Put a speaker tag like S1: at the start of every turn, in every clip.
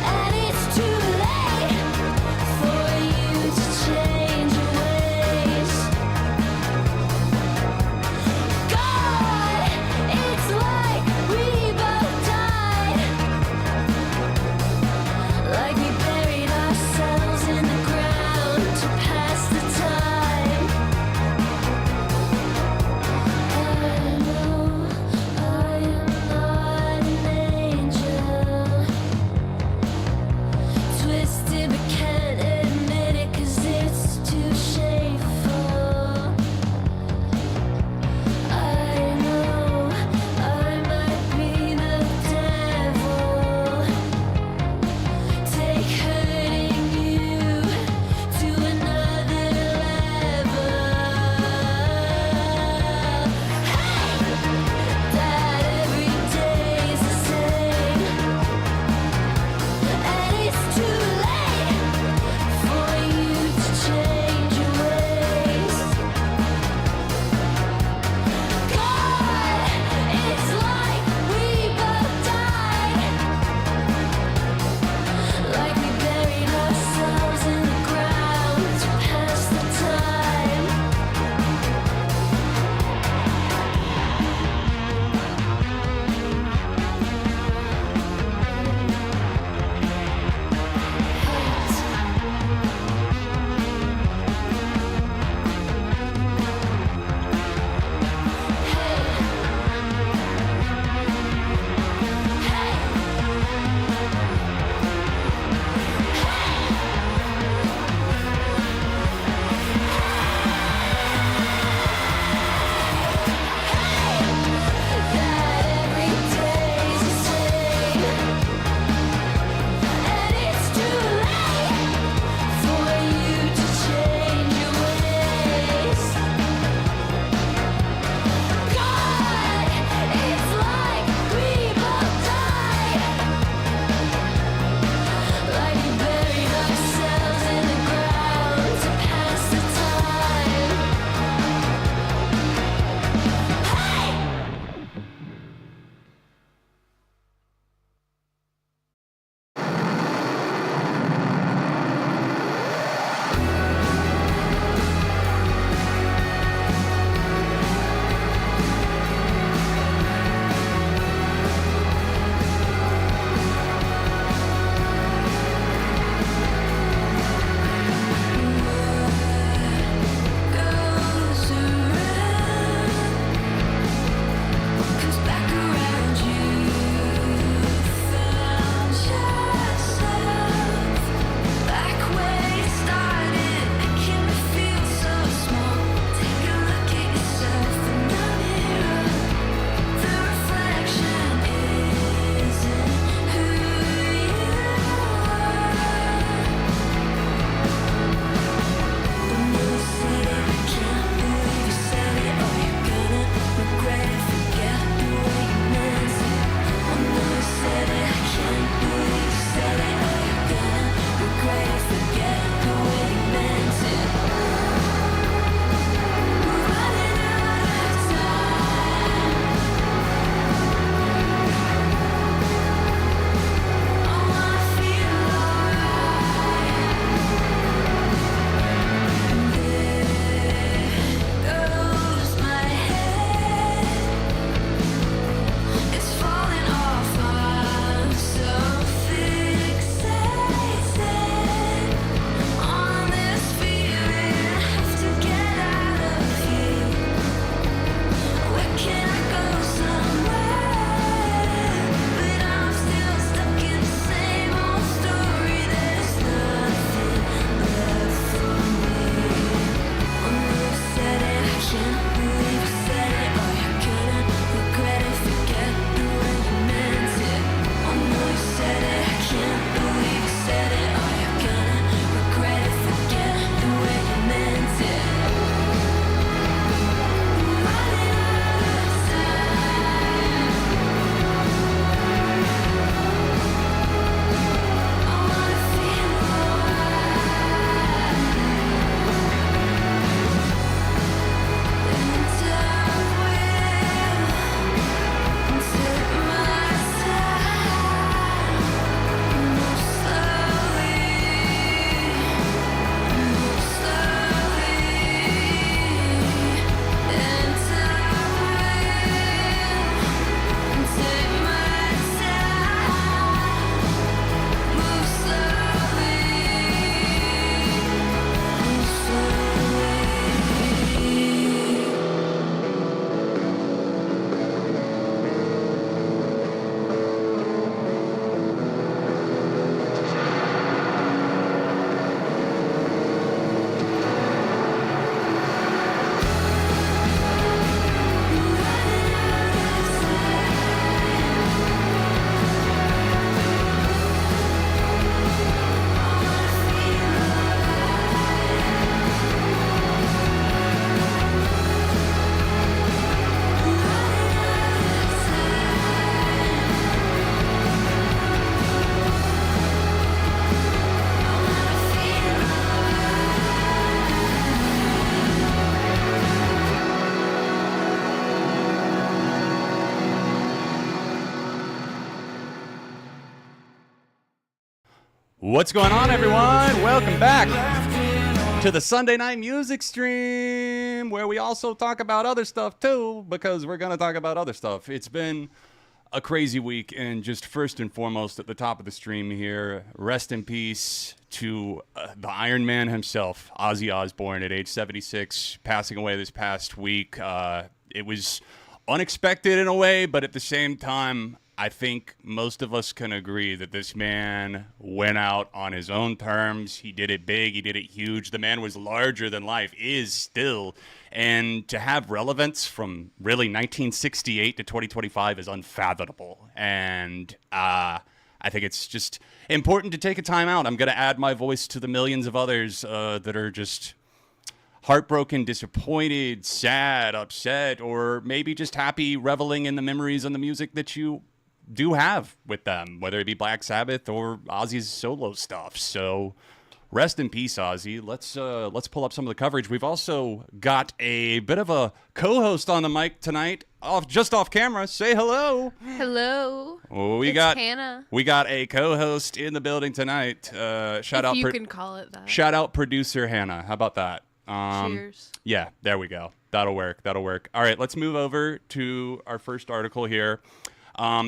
S1: And it's too late. What's going on, everyone? Welcome back to the Sunday Night Music Stream, where we also talk about other stuff, too, because we're going to talk about other stuff. It's been a crazy week, and just first and foremost, at the top of the stream here, rest in peace to the Iron Man himself, Ozzy Osbourne, at age 76, passing away this past week. It was unexpected in a way, but at the same time, I think most of us can agree that this man went out on his own terms. He did it big. He did it huge. The man was larger than life, is still. And to have relevance from really 1968 to 2025 is unfathomable. And I think it's just important to take a time out. I'm going to add my voice to the millions of others that are just heartbroken, disappointed, sad, upset, or maybe just happy, reveling in the memories and the music that you do have with them, whether it be Black Sabbath or Ozzy's solo stuff. So rest in peace, Ozzy. Let's pull up some of the coverage. We've also got a bit of a co-host on the mic tonight, just off camera. Say hello.
S2: Hello.
S1: It's Hannah. We got a co-host in the building tonight. Shout out.
S2: You can call it that.
S1: Shout out producer Hannah. How about that?
S2: Cheers.
S1: Yeah, there we go. That'll work. All right, let's move over to our first article here.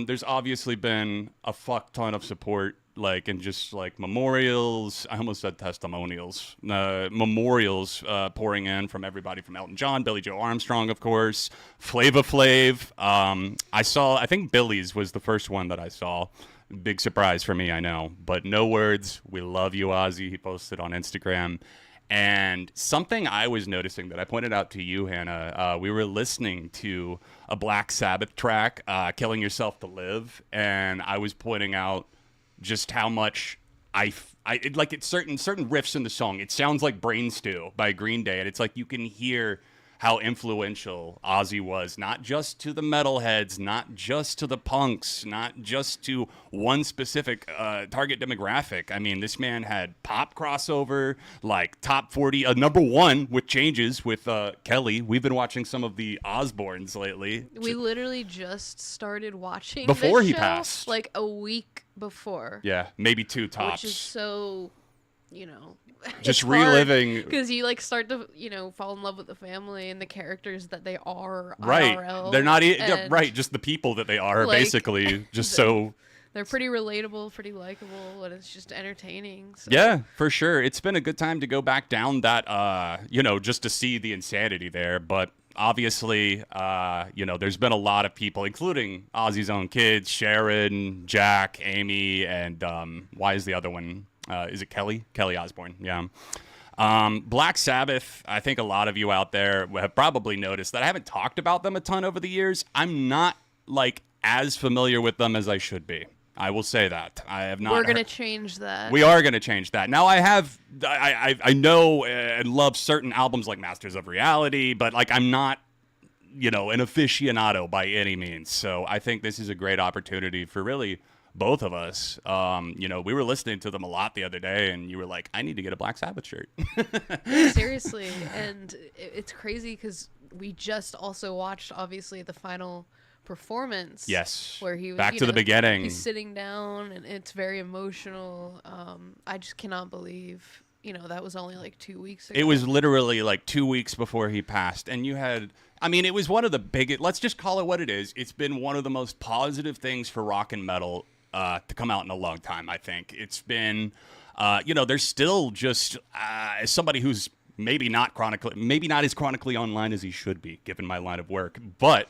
S1: There's obviously been a fuck ton of support, and just memorials. I almost said testimonials. Memorials pouring in from everybody from Elton John, Billy Joe Armstrong, of course, Flava Flav. I think Billy's was the first one that I saw. Big surprise for me, I know. But no words. We love you, Ozzy. He posted on Instagram. And something I was noticing that I pointed out to you, Hannah, we were listening to a Black Sabbath track, Killing Yourself to Live, and I was pointing out just how much it's certain riffs in the song. It sounds like Brain Stew by Green Day, and it's like you can hear how influential Ozzy was, not just to the metalheads, not just to the punks, not just to one specific target demographic. I mean, this man had pop crossover, top 40, number one with changes with Kelly. We've been watching some of the Osbournes lately.
S2: We literally just started watching
S1: before
S2: this
S1: he
S2: show,
S1: passed,
S2: a week before.
S1: Yeah, maybe two tops.
S2: Which is so,
S1: just reliving,
S2: because you start to fall in love with the family and the characters that they are.
S1: Right,
S2: IRL,
S1: they're not right, just the people that they are, basically, just so.
S2: They're pretty relatable, pretty likable, and it's just entertaining. So.
S1: Yeah, for sure. It's been a good time to go back down that, just to see the insanity there. But obviously, there's been a lot of people, including Ozzy's own kids, Sharon, Jack, Amy, and why is the other one? Is it Kelly? Kelly Osbourne, yeah. Black Sabbath, I think a lot of you out there have probably noticed that I haven't talked about them a ton over the years. I'm not, as familiar with them as I should be. I will say that. I have not.
S2: We're going to change that.
S1: We are going to change that. Now, I know and love certain albums like Masters of Reality, but, I'm not, an aficionado by any means. So I think this is a great opportunity for really both of us. We were listening to them a lot the other day, and you were like, I need to get a Black Sabbath shirt.
S2: Seriously. And it's crazy because we just also watched, obviously, the final performance.
S1: Yes.
S2: Where he was
S1: back to the beginning.
S2: He's sitting down, and it's very emotional. I just cannot believe, that was only 2 weeks ago.
S1: It was literally 2 weeks before he passed. And you had, it was one of the biggest, let's just call it what it is. It's been one of the most positive things for rock and metal to come out in a long time, I think. It's been, there's still just, as somebody who's maybe not as chronically online as he should be, given my line of work. But,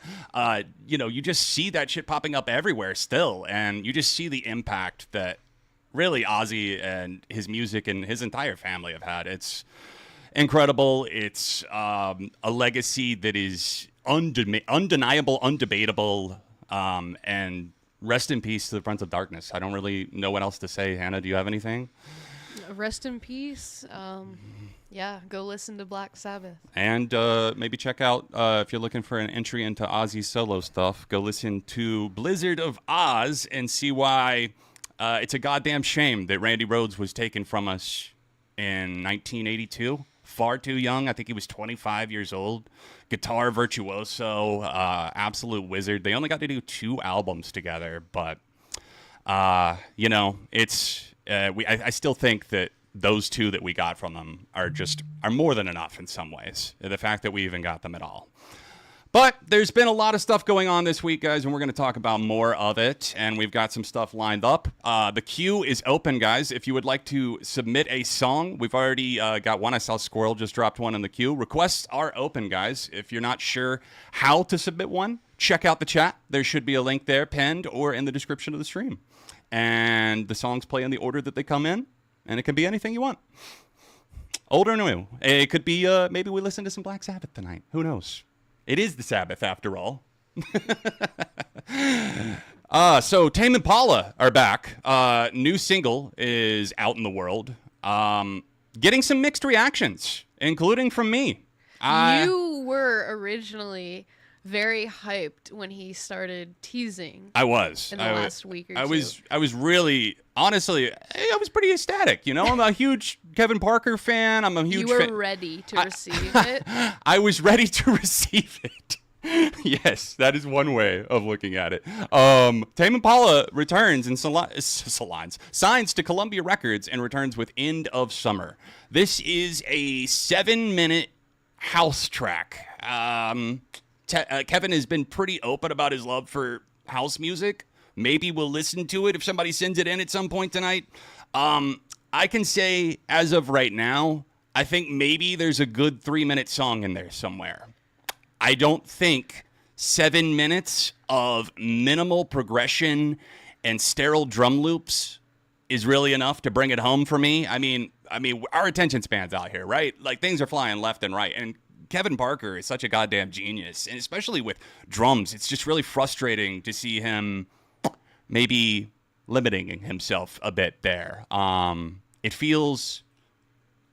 S1: you just see that shit popping up everywhere still. And you just see the impact that really Ozzy and his music and his entire family have had. It's incredible. It's a legacy that is undeniable, undebatable, and rest in peace to the Friends of Darkness. I don't really know what else to say. Hannah, do you have anything?
S2: Rest in peace. Yeah, go listen to Black Sabbath.
S1: And maybe check out, if you're looking for an entry into Ozzy's solo stuff, go listen to Blizzard of Oz and see why it's a goddamn shame that Randy Rhoads was taken from us in 1982. Far too young. I think he was 25 years old. Guitar virtuoso, absolute wizard. They only got to do 2 albums together, but, I still think that those two that we got from them are more than enough in some ways. The fact that we even got them at all. But there's been a lot of stuff going on this week, guys, and we're going to talk about more of it, and we've got some stuff lined up. The queue is open, guys. If you would like to submit a song, we've already got one. I saw Squirrel just dropped one in the queue. Requests are open, guys. If you're not sure how to submit one, check out the chat. There should be a link there pinned or in the description of the stream. And the songs play in the order that they come in, and it can be anything you want. Old or new. It could be maybe we listen to some Black Sabbath tonight. Who knows? It is the Sabbath, after all. So Tame Impala are back. New single is out in the world. Getting some mixed reactions, including from me.
S2: You were originally very hyped when he started teasing.
S1: I was.
S2: In the last week or two.
S1: I was really, honestly, I was pretty ecstatic. You know, I'm a huge Kevin Parker fan. I'm a huge
S2: You were ready to receive it.
S1: I was ready to receive it. Yes, that is one way of looking at it. Tame Impala returns and signs to Columbia Records and returns with End of Summer. This is a 7-minute house track. Kevin has been pretty open about his love for house music. Maybe we'll listen to it if somebody sends it in at some point tonight. I can say, as of right now, I think maybe there's a good 3-minute song in there somewhere. I don't think 7 minutes of minimal progression and sterile drum loops is really enough to bring it home for me. I mean, our attention span's out here, right? Like, things are flying left and right, and Kevin Parker is such a goddamn genius, and especially with drums, it's just really frustrating to see him maybe limiting himself a bit there. It feels,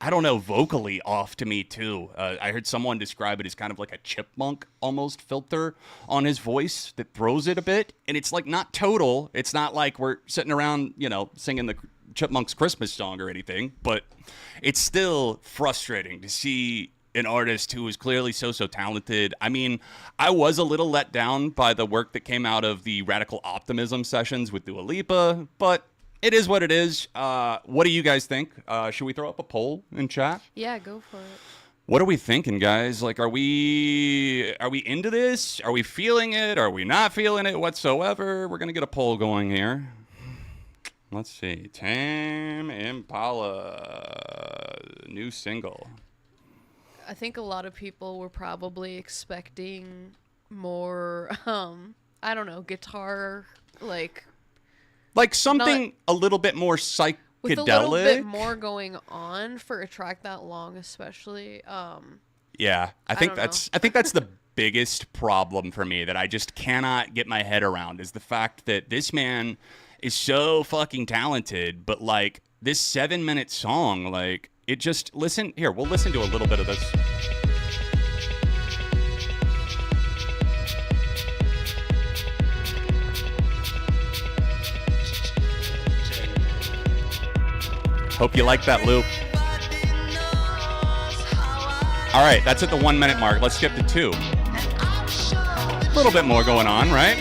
S1: I don't know, vocally off to me too. I heard someone describe it as kind of like a chipmunk almost filter on his voice that throws it a bit, and it's like not total. It's not like we're sitting around, you know, singing the Chipmunks Christmas song or anything, but it's still frustrating to see an artist who is clearly so talented. I mean, I was a little let down by the work that came out of the Radical Optimism sessions with Dua Lipa, but it is what it is. What do you guys think? Should we throw up a poll in chat?
S2: Yeah, go for it.
S1: What are we thinking, guys? Like, are we into this? Are we feeling it? Are we not feeling it whatsoever? We're gonna get a poll going here. Let's see. Tame Impala, new single.
S2: I think a lot of people were probably expecting more, I don't know, guitar, like
S1: something a little bit more psychedelic.
S2: With a little bit more going on for a track that long, especially.
S1: Yeah, I think that's the biggest problem for me that I just cannot get my head around is the fact that this man is so fucking talented, but like this 7-minute song, like it just we'll listen to a little bit of this. Hope you like that loop. All right, that's at the 1 minute mark. Let's skip to 2. A little bit more going on, right?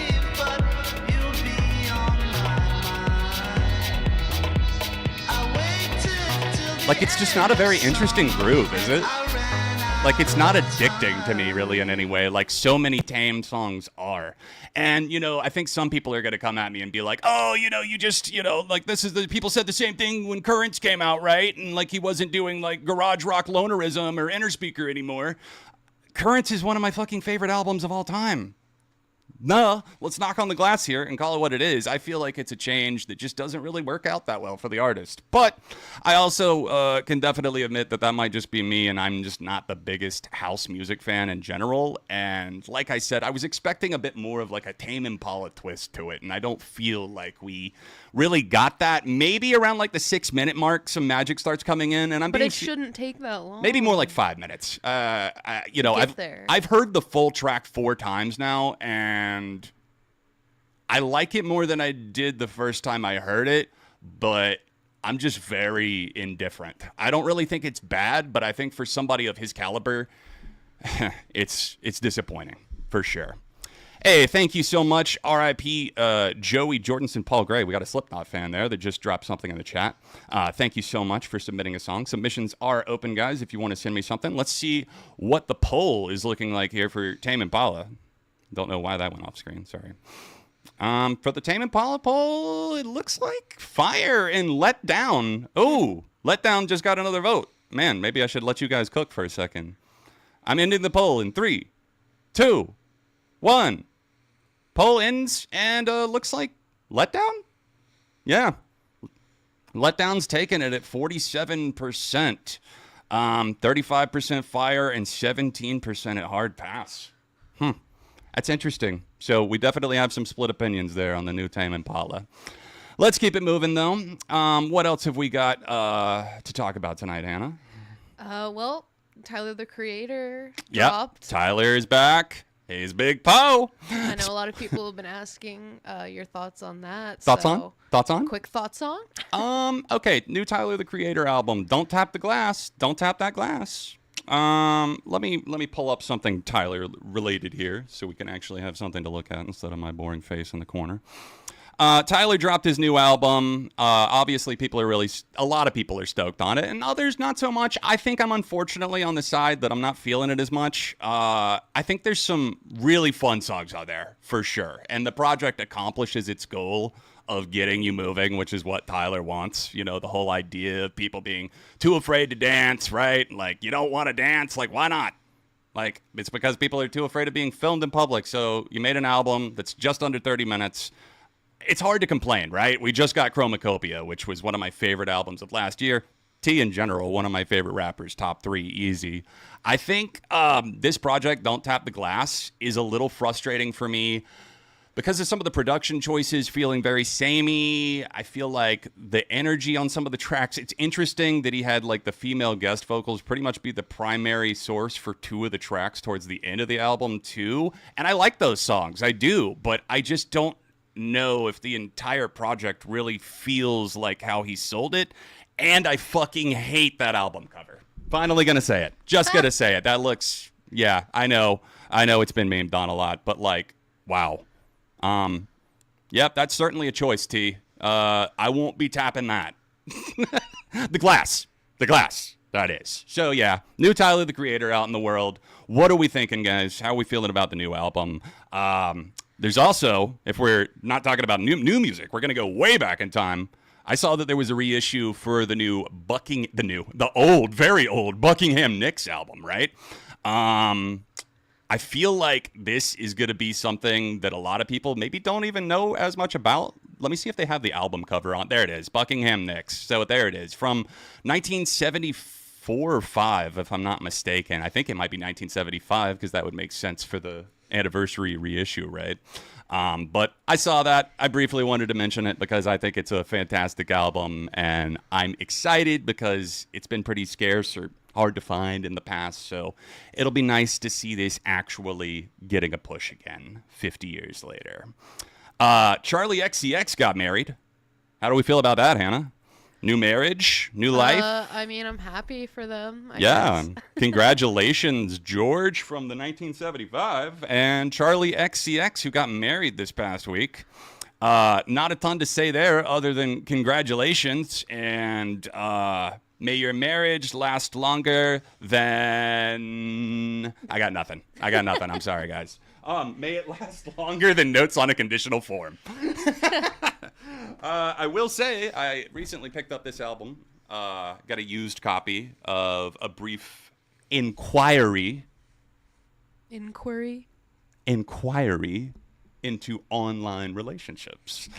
S1: Like, it's just not a very interesting groove, is it? Like, it's not addicting to me, really, in any way, like so many Tame songs are. And, you know, I think some people are going to come at me and be like, oh, you know, you just, you know, like, people said the same thing when Currents came out, right? And, like, he wasn't doing, like, garage rock lonerism or Inner Speaker anymore. Currents is one of my fucking favorite albums of all time. No, let's knock on the glass here and call it what it is. I feel like it's a change that just doesn't really work out that well for the artist. But I also can definitely admit that might just be me, and I'm just not the biggest house music fan in general. And like I said, I was expecting a bit more of like a Tame Impala twist to it, and I don't feel like we really got that. Maybe around like the 6 minute mark, some magic starts coming in, and
S2: But it shouldn't take that long.
S1: Maybe more like 5 minutes. I've heard the full track 4 times now, and I like it more than I did the first time I heard it, but I'm just very indifferent. I don't really think it's bad, but I think for somebody of his caliber, it's disappointing for sure. Hey, thank you so much, R.I.P. Joey Jordanson, Paul Gray. We got a Slipknot fan there that just dropped something in the chat. Thank you so much for submitting a song. Submissions are open, guys, if you want to send me something. Let's see what the poll is looking like here for Tame Impala. Don't know why that went off screen. Sorry. For the Tame Impala poll, it looks like Fire and Let Down. Oh, Let Down just got another vote. Man, maybe I should let you guys cook for a second. I'm ending the poll in 3, 2, 1. Poll ends, and looks like Letdown? Yeah. Letdown's taking it at 47%. 35% Fire and 17% at Hard Pass. That's interesting. So we definitely have some split opinions there on the new Tame Impala. Let's keep it moving, though. What else have we got to talk about tonight, Hannah?
S2: Well, Tyler, the Creator,
S1: Yep.
S2: dropped.
S1: Tyler is back. He's Big Poe.
S2: I know a lot of people have been asking your thoughts on that.
S1: Thoughts
S2: so
S1: on? Thoughts on?
S2: Quick thoughts on?
S1: Okay, new Tyler the Creator album. Don't tap the glass. Don't tap that glass. Let me pull up something Tyler related here so we can actually have something to look at instead of my boring face in the corner. Tyler dropped his new album. Obviously, a lot of people are stoked on it, and others not so much. I think I'm unfortunately on the side that I'm not feeling it as much. I think there's some really fun songs out there, for sure. And the project accomplishes its goal of getting you moving, which is what Tyler wants. You know, the whole idea of people being too afraid to dance, right? Like, you don't want to dance. Like, why not? Like, it's because people are too afraid of being filmed in public. So you made an album that's just under 30 minutes. It's hard to complain, right? We just got Chromacopia, which was one of my favorite albums of last year. T in general, one of my favorite rappers, top 3, easy. I think this project, Don't Tap the Glass, is a little frustrating for me because of some of the production choices feeling very samey. I feel like the energy on some of the tracks, it's interesting that he had like the female guest vocals pretty much be the primary source for 2 of the tracks towards the end of the album too. And I like those songs, I do, but I just don't know if the entire project really feels like how he sold it. And I fucking hate that album cover. Finally gonna say it. Just gonna say it. That looks, yeah, I know it's been memed on a lot, but like, wow. Yep, that's certainly a choice, T. I won't be tapping that. The glass, that is. So yeah, new Tyler the Creator out in the world. What are we thinking, guys? How are we feeling about the new album? There's also, if we're not talking about new music, we're going to go way back in time. I saw that there was a reissue for the old, very old Buckingham Nicks album, right? I feel like this is going to be something that a lot of people maybe don't even know as much about. Let me see if they have the album cover on. There it is, Buckingham Nicks. So there it is, from 1974 or 5, if I'm not mistaken. I think it might be 1975 because that would make sense for the anniversary reissue, right? But I saw that. I briefly wanted to mention it because I think it's a fantastic album, and I'm excited because it's been pretty scarce or hard to find in the past, so it'll be nice to see this actually getting a push again 50 years later. Charlie XCX got married. How do we feel about that, Hannah? New marriage, new life?
S2: I mean, I'm happy for them. I
S1: Yeah.
S2: guess.
S1: Congratulations, George from the 1975 and Charlie XCX, who got married this past week. Not a ton to say there other than congratulations, and may your marriage last longer than... I got nothing. I'm sorry, guys. May it last longer than notes on a conditional form. I will say I recently picked up this album. Got a used copy of A Brief Inquiry into Online Relationships.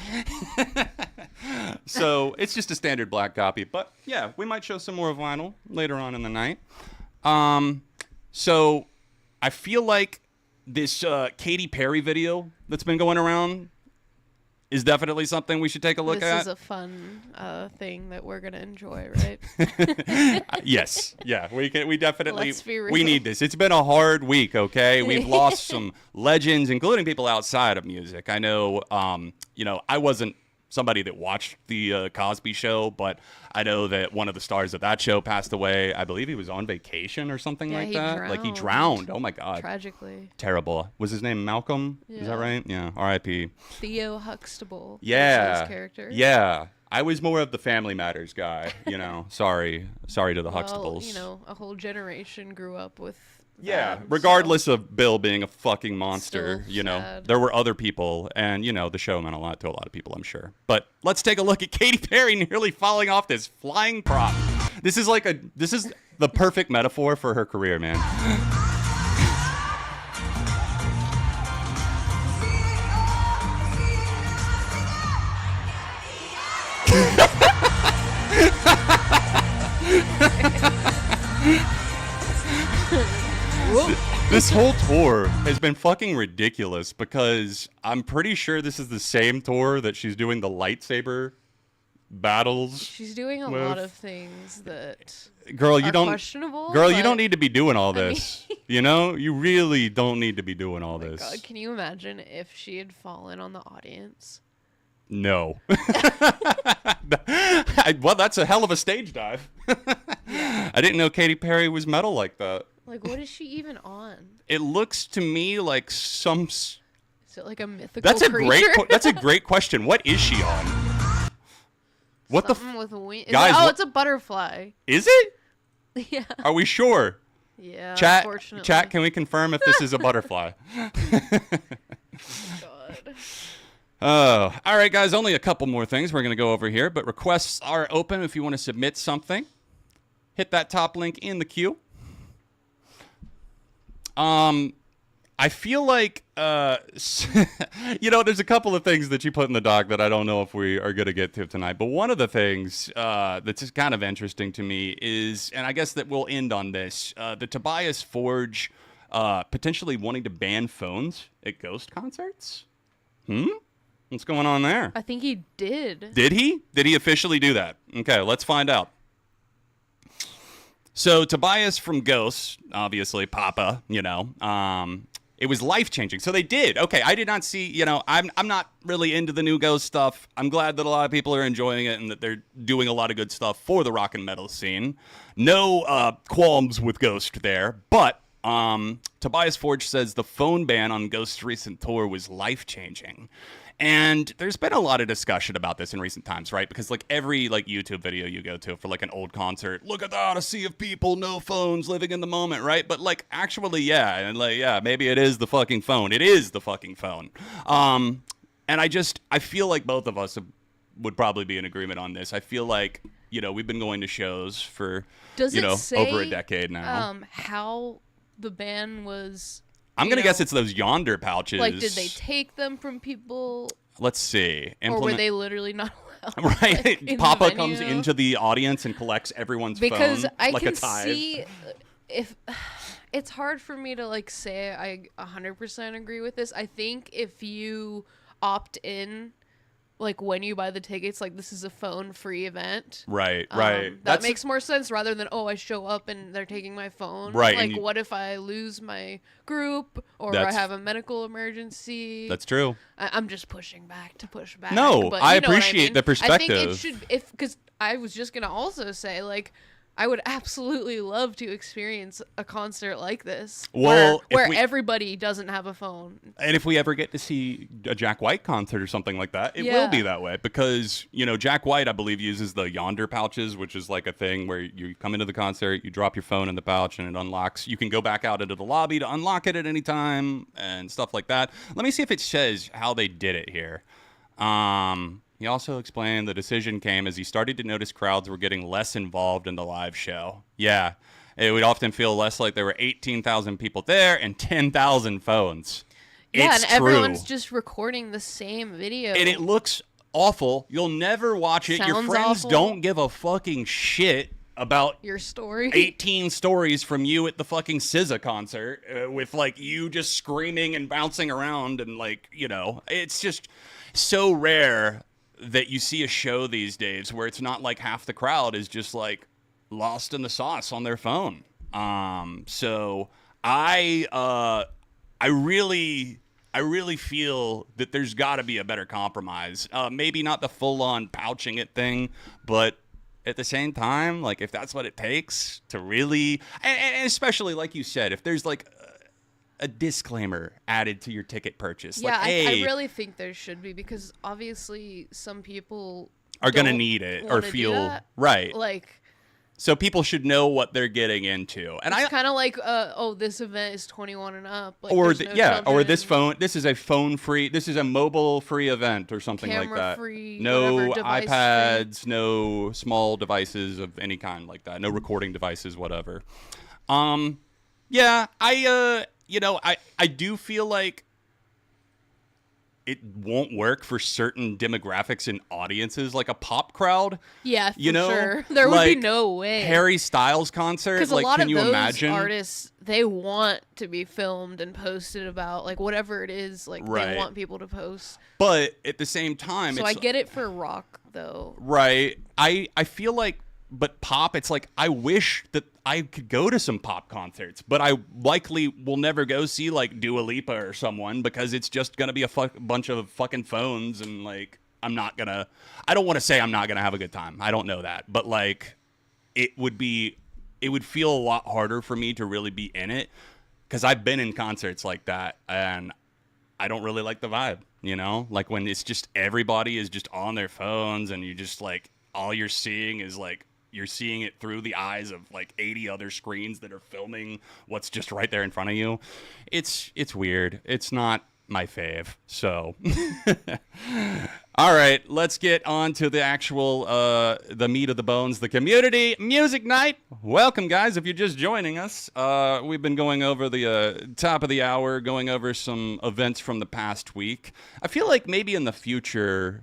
S1: So it's just a standard black copy, but yeah, we might show some more vinyl later on in the night. So I feel like this Katy Perry video that's been going around is definitely something we should take a look at.
S2: This is a fun thing that we're gonna enjoy, right?
S1: Yes, yeah, we definitely
S2: Let's be real.
S1: we need this. It's been a hard week. Okay, we've lost some legends, including people outside of music. I know, I wasn't somebody that watched the Cosby Show, but I know that one of the stars of that show passed away. I believe he was on vacation or something like that. Like he drowned. Oh my God.
S2: Tragically.
S1: Terrible. Was his name Malcolm? Is that right? Yeah. R.I.P.
S2: Theo Huxtable.
S1: Yeah.
S2: His character.
S1: Yeah. I was more of the Family Matters guy, you know. Sorry to the Huxtables.
S2: You know, a whole generation grew up with
S1: Yeah,
S2: them,
S1: regardless of Bill being a fucking monster,
S2: Still
S1: you know,
S2: sad.
S1: there were other people, and, you know, the show meant a lot to a lot of people, I'm sure. But let's take a look at Katy Perry nearly falling off this flying prop. This is the perfect metaphor for her career, man. This whole tour has been fucking ridiculous because I'm pretty sure this is the same tour that she's doing the lightsaber battles.
S2: She's doing a lot of things that
S1: Girl, you
S2: are
S1: don't
S2: questionable.
S1: Girl, you
S2: but-
S1: don't need to be doing all this. You know? You really don't need to be doing all this.
S2: God, can you imagine if she had fallen on the audience?
S1: No. Well, that's a hell of a stage dive. I didn't know Katy Perry was metal like that.
S2: Like, what is she even on?
S1: It looks to me like some.
S2: Is it like a mythical
S1: That's a
S2: creature?
S1: that's a great question. What is she on? What the?
S2: Something with wings.
S1: Guys,
S2: Oh,
S1: what-
S2: it's a butterfly.
S1: Is it?
S2: Yeah.
S1: Are we sure?
S2: Yeah.
S1: Chat,
S2: Unfortunately.
S1: chat. Can we confirm if this is a butterfly?
S2: God.
S1: Oh, all right, guys. Only a couple more things we're gonna go over here, but requests are open if you want to submit something. Hit that top link in the queue. I feel like, you know, there's a couple of things that you put in the doc that I don't know if we are going to get to tonight. But one of the things that's just kind of interesting to me is, and I guess that we'll end on this, the Tobias Forge potentially wanting to ban phones at Ghost concerts. What's going on there?
S2: I think he did.
S1: Did he? Did he officially do that? Okay, let's find out. So Tobias from Ghost, obviously Papa, you know, it was life-changing. So they did. Okay, I did not see, you know, I'm not really into the new Ghost stuff. I'm glad that a lot of people are enjoying it and that they're doing a lot of good stuff for the rock and metal scene. No qualms with Ghost there, but Tobias Forge says the phone ban on Ghost's recent tour was life-changing. And there's been a lot of discussion about this in recent times, right? Because like every like YouTube video you go to for like an old concert, look at that, a sea of people, no phones, living in the moment, right? But like actually, yeah, and like yeah, maybe it is the fucking phone. It is the fucking phone. And I feel like both of us would probably be in agreement on this. I feel like, you know, we've been going to shows for
S2: Does
S1: you
S2: it
S1: know
S2: say,
S1: over a decade now.
S2: How the ban was?
S1: I'm gonna
S2: you
S1: guess
S2: know,
S1: it's those yonder pouches.
S2: Like, did they take them from people,
S1: Let's see.
S2: or were they literally not allowed?
S1: Right,
S2: like, in the
S1: Papa comes
S2: venue?
S1: into the audience and collects everyone's
S2: Because
S1: phone
S2: I
S1: like
S2: can
S1: a tithe.
S2: see if it's hard for me to like say I 100% agree with this. I think if you opt in, like when you buy the tickets, like this is a phone-free event.
S1: Right.
S2: That makes more sense rather than I show up and they're taking my phone.
S1: Right,
S2: Like,
S1: and
S2: what if I lose my group or I
S1: That's-
S2: have a medical emergency?
S1: That's true.
S2: I'm just pushing back to push back.
S1: No,
S2: but
S1: I
S2: you know what
S1: appreciate
S2: mean.
S1: the
S2: I think it
S1: perspective.
S2: should, because I was just gonna also say, like, I would absolutely love to experience a concert like this,
S1: Well, if
S2: where
S1: we-
S2: everybody doesn't have a phone.
S1: And if we ever get to see a Jack White concert or something like that, it will
S2: Yeah.
S1: be that way because, you know, Jack White, I believe, uses the yonder pouches, which is like a thing where you come into the concert, you drop your phone in the pouch and it unlocks. You can go back out into the lobby to unlock it at any time and stuff like that. Let me see if it says how they did it here. He also explained the decision came as he started to notice crowds were getting less involved in the live show. Yeah, it would often feel less like there were 18,000 people there and 10,000 phones.
S2: Yeah,
S1: It's
S2: and everyone's
S1: true.
S2: just recording the same video.
S1: And it looks awful. You'll never watch it. Your
S2: Sounds
S1: friends
S2: awful.
S1: don't give a fucking shit about
S2: Your story.
S1: 18 stories from you at the fucking SZA concert with like you just screaming and bouncing around and like, you know, it's just so rare that you see a show these days where it's not like half the crowd is just like lost in the sauce on their phone. So I really I really feel that there's got to be a better compromise. Maybe not the full-on pouching it thing, but at the same time, like if that's what it takes to really, and especially like you said, if there's like a disclaimer added to your ticket purchase,
S2: Yeah,
S1: like, hey,
S2: I really think there should be, because obviously some people
S1: are gonna
S2: don't
S1: need it or
S2: wanna do
S1: feel
S2: that.
S1: right.
S2: Like,
S1: So people should know what they're getting into, and
S2: it's kind of like, oh, this event is 21 and up. Like,
S1: or
S2: there's no
S1: or this
S2: children,
S1: phone. This is a phone-free. This is a mobile-free evont or something like that.
S2: camera-free,
S1: No
S2: whatever, device-free.
S1: iPads, no small devices of any kind like that. No recording devices, whatever. Yeah, I do feel like it won't work for certain demographics and audiences, like a pop crowd.
S2: Yeah, for
S1: You know,
S2: sure. There would be
S1: like
S2: no way.
S1: Harry Styles concert.
S2: Because
S1: Like,
S2: a lot
S1: can
S2: of
S1: you
S2: those
S1: imagine?
S2: artists, they want to be filmed and posted about, like, whatever it is. Like,
S1: Right.
S2: they want people to post.
S1: But at the same time,
S2: So
S1: it's
S2: I get it for rock, though.
S1: right. I feel like, but pop, it's like I wish that I could go to some pop concerts, but I likely will never go see like Dua Lipa or someone because it's just gonna be a bunch of fucking phones, and like I don't want to say I'm not gonna have a good time. I don't know that, but like it would feel a lot harder for me to really be in it because I've been in concerts like that and I don't really like the vibe, you know? Like when it's just everybody is just on their phones and you just like all you're seeing is like you're seeing it through the eyes of like 80 other screens that are filming what's just right there in front of you. It's weird. It's not my fave. So all right, let's get on to the actual the meat of the bones, the community music night. Welcome, guys, if you're just joining us. We've been going over the top of the hour, going over some events from the past week. I feel like maybe in the future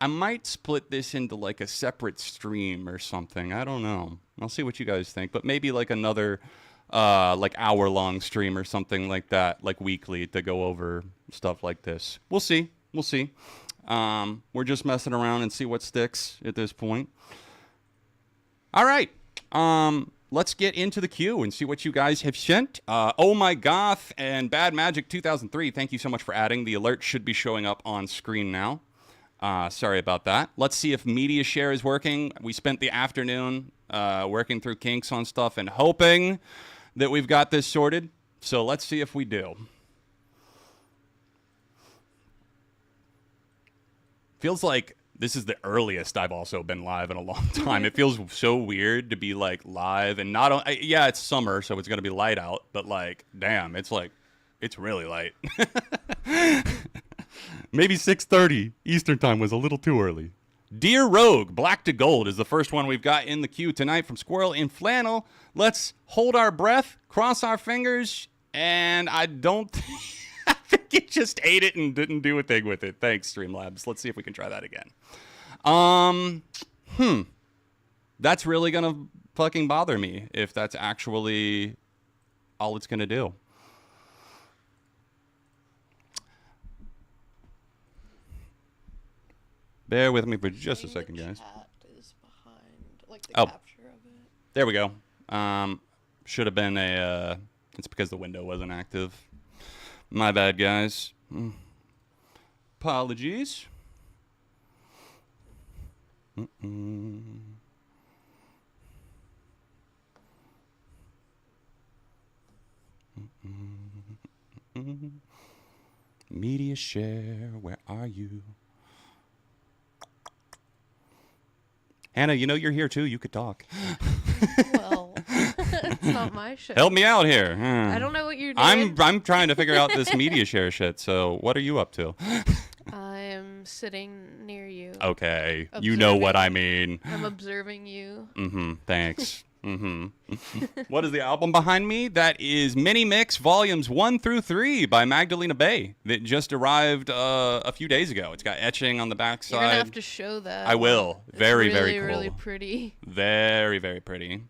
S1: I might split this into like a separate stream or something. I don't know. I'll see what you guys think, but maybe like another like hour-long stream or something like that, like weekly, to go over stuff like this. We'll see. We're just messing around and see what sticks at this point. All right. Let's get into the queue and see what you guys have sent. Oh My Goth and Bad Magic 2003, thank you so much for adding. The alert should be showing up on screen now. Sorry about that. Let's see if media share is working. We spent the afternoon working through kinks on stuff and hoping that we've got this sorted. So let's see if we do. Feels like this is the earliest I've also been live in a long time. It feels so weird to be like live and not yeah, it's summer, so it's going to be light out, but like, damn, it's really light. Maybe 6:30 Eastern time was a little too early. Dear Rogue, Black to Gold is the first one we've got in the queue tonight from Squirrel in Flannel. Let's hold our breath, cross our fingers, and I don't I think you just ate it and didn't do a thing with it. Thanks, Streamlabs. Let's see if we can try that again. That's really gonna fucking bother me if that's actually all it's gonna do. Bear with me for just a second, guys.
S2: Chat is behind, like, the
S1: Oh.
S2: capture of it.
S1: There we go. Should have been it's because the window wasn't active. My bad, guys. Apologies. Media share, where are you? Hannah, you know you're here too. You could talk.
S2: Well, it's not my show.
S1: Help me out here.
S2: I don't know what you're doing.
S1: I'm trying to figure out this media share shit. So what are you up to?
S2: I am sitting near you.
S1: Okay, you know what I mean.
S2: I'm observing you.
S1: Thanks. What is the album behind me? That is Mini Mix Volumes 1 through 3 by Magdalena Bay that just arrived a few days ago. It's got etching on the backside.
S2: You're gonna have to show that.
S1: I will.
S2: It's
S1: Very,
S2: really,
S1: very cool.
S2: really pretty.
S1: Very, very pretty.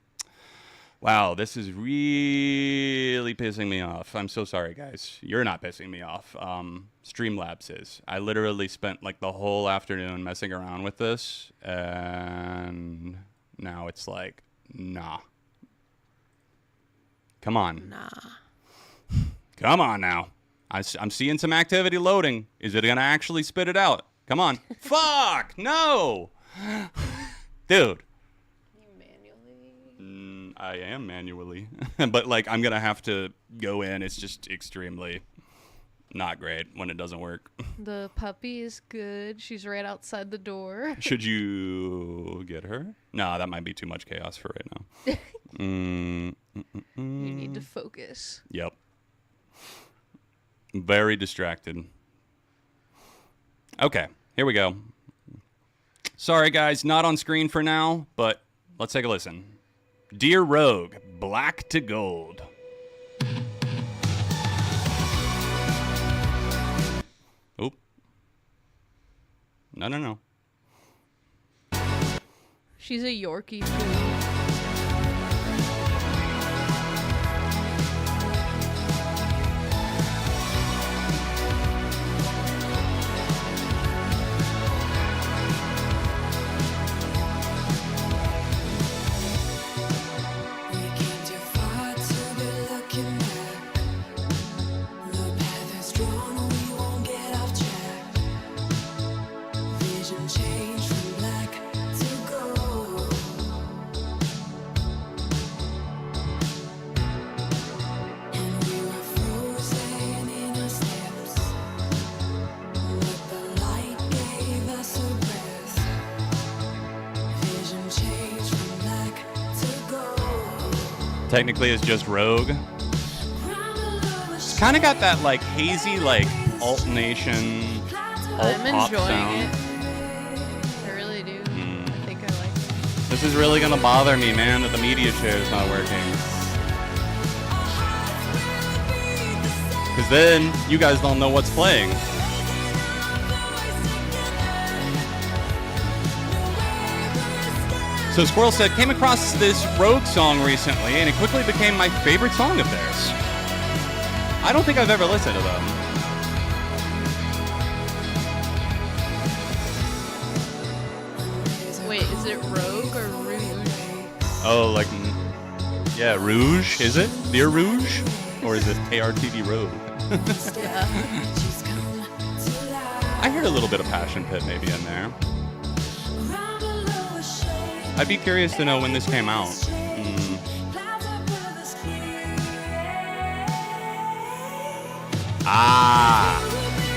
S1: Wow, this is really pissing me off. I'm so sorry, guys. You're not pissing me off. Streamlabs is. I literally spent like the whole afternoon messing around with this, and now it's like, nah. Come on.
S2: Nah.
S1: Come on now. I'm seeing some activity loading. Is it going to actually spit it out? Come on. Fuck! No! Dude.
S2: You manually?
S1: I am manually. But, like, I'm going to have to go in. It's just extremely not great when it doesn't work.
S2: The puppy is good. She's right outside the door.
S1: Should you get her? No, that might be too much chaos for right now.
S2: You need to focus.
S1: Yep. Very distracted. Okay, here we go. Sorry, guys, not on screen for now, but let's take a listen. Dear Rogue, Black to Gold. Oop. No.
S2: She's a Yorkie poo.
S1: Technically, it's just Rogue. It's kind of got that like hazy, like alt nation, alt
S2: I'm
S1: pop
S2: enjoying
S1: sound.
S2: it. I really do. I think I like it.
S1: This is really gonna bother me, man, that the media share is not working. Because then you guys don't know what's playing. So Squirrel said, came across this Rogue song recently, and it quickly became my favorite song of theirs. I don't think I've ever listened to them.
S2: Wait, is it Rogue or Rouge?
S1: Oh, like, yeah, Rouge, is it? Dear Rouge? Or is it ARTV Rogue?
S2: Yeah.
S1: I heard a little bit of Passion Pit maybe in there. I'd be curious to know when this came out. Ah,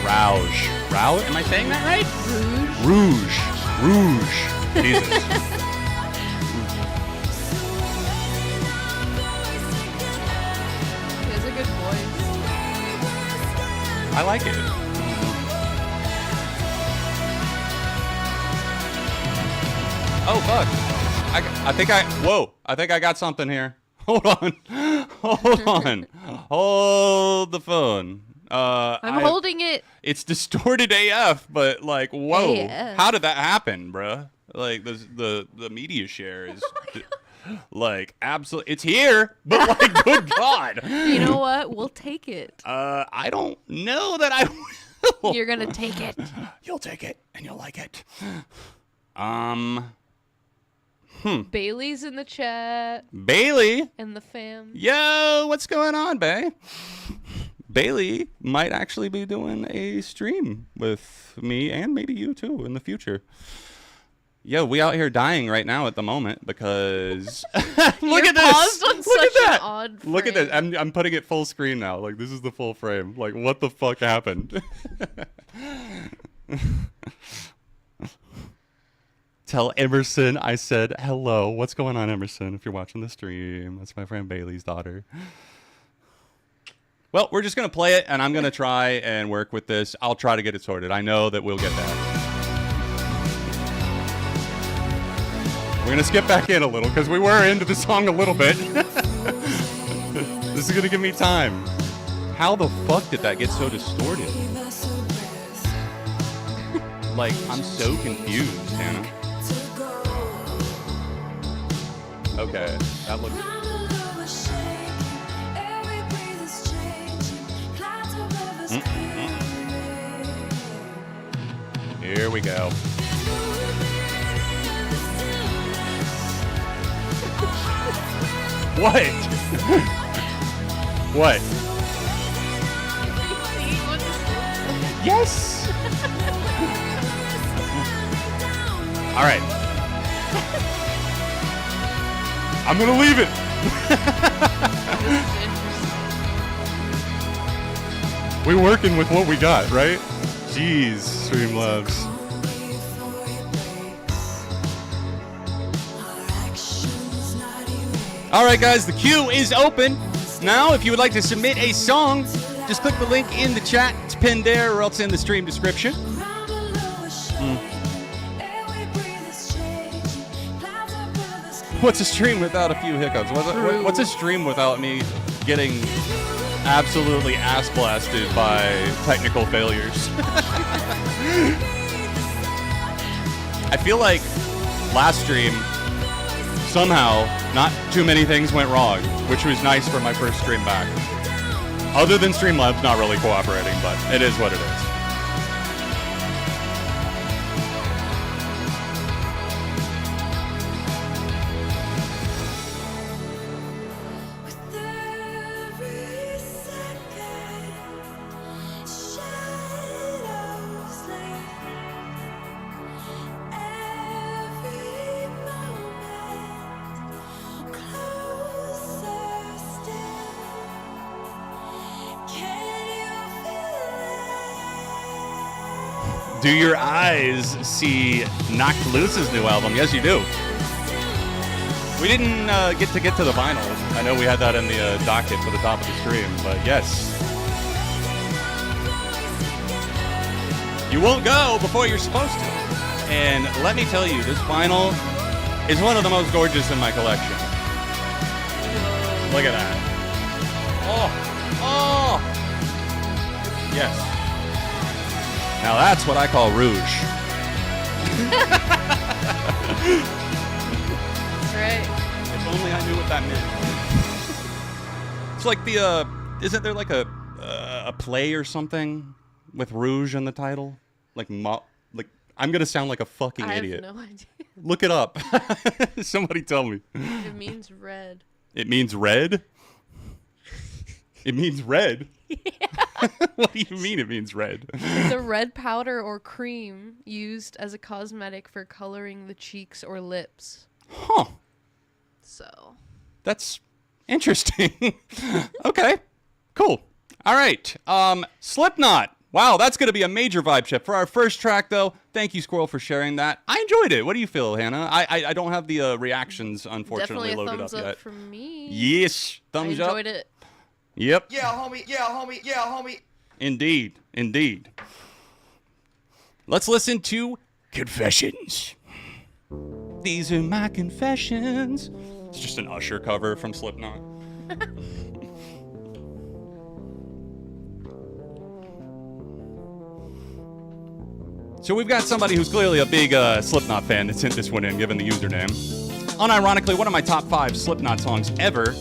S1: Rouge. Rouge? Am I saying that right? Rouge. Rouge. Jesus.
S2: He has a good voice.
S1: I like it. Oh, fuck. I think I got something here. Hold on. Hold the phone.
S2: I'm holding it.
S1: It's distorted AF, but like, whoa.
S2: AF.
S1: How did that happen, bruh? Like, the media share is like, absolutely. It's here, but like, good God.
S2: You know what? We'll take it.
S1: I don't know that I will.
S2: You're gonna take it.
S1: You'll take it, and you'll like it.
S2: Bailey's in the chat.
S1: Bailey.
S2: And the fam.
S1: Yo, what's going on, Bay? Bailey might actually be doing a stream with me and maybe you too in the future. Yo, we out here dying right now at the moment because look at this.
S2: Paused on
S1: Look
S2: such
S1: at that.
S2: an odd
S1: Look at this.
S2: frame.
S1: I'm putting it full screen now. Like, this is the full frame. Like, what the fuck happened? Tell Emerson I said hello. What's going on, Emerson? If you're watching the stream, that's my friend Bailey's daughter. Well, we're just going to play it, and I'm going to try and work with this. I'll try to get it sorted. I know that we'll get that. We're going to skip back in a little, because we were into the song a little bit. This is going to give me time. How the fuck did that get so distorted? Like, I'm so confused, Hannah. Okay, that looks... Here we go. What? What? Yes! All right. I'm gonna leave it. We're working with what we got, right? Jeez, Streamlabs. All right, guys, the queue is open. Now, if you would like to submit a song, just click the link in the chat. It's pinned there or else in the stream description. What's a stream without a few hiccups? What's a stream without me getting absolutely ass blasted by technical failures? I feel like last stream, somehow, not too many things went wrong, which was nice for my first stream back. Other than Streamlabs not really cooperating, but it is what it is. Do your eyes see Knocked Loose's new album? Yes, you do. We didn't get to the vinyl. I know we had that in the docket for the top of the stream, but yes. You won't go before you're supposed to. And let me tell you, this vinyl is one of the most gorgeous in my collection. Look at that. Oh! Yes. Now that's what I call rouge.
S2: That's right.
S1: If only I knew what that meant. It's like the, isn't there like a play or something with rouge in the title? Like, I'm going to sound like a fucking idiot.
S2: I have no idea.
S1: Look it up. Somebody tell me.
S2: It means red.
S1: It means red? It means red? Yeah. What do you mean it means red?
S2: The red powder or cream used as a cosmetic for coloring the cheeks or lips.
S1: Huh.
S2: So.
S1: That's interesting. Okay. Cool. All right. Slipknot. Wow, that's going to be a major vibe shift. For our first track, though, thank you, Squirrel, for sharing that. I enjoyed it. What do you feel, Hannah? I don't have the reactions, unfortunately,
S2: definitely
S1: loaded up yet.
S2: Definitely a thumbs up from me.
S1: Yes. Thumbs up.
S2: I enjoyed it.
S1: Yep.
S3: Yeah, homie. Yeah, homie. Yeah, homie.
S1: Indeed. Indeed. Let's listen to Confessions. These are my confessions. It's just an Usher cover from Slipknot. So we've got somebody who's clearly a big Slipknot fan that sent this one in, given the username. Unironically, one of my top 5 Slipknot songs ever.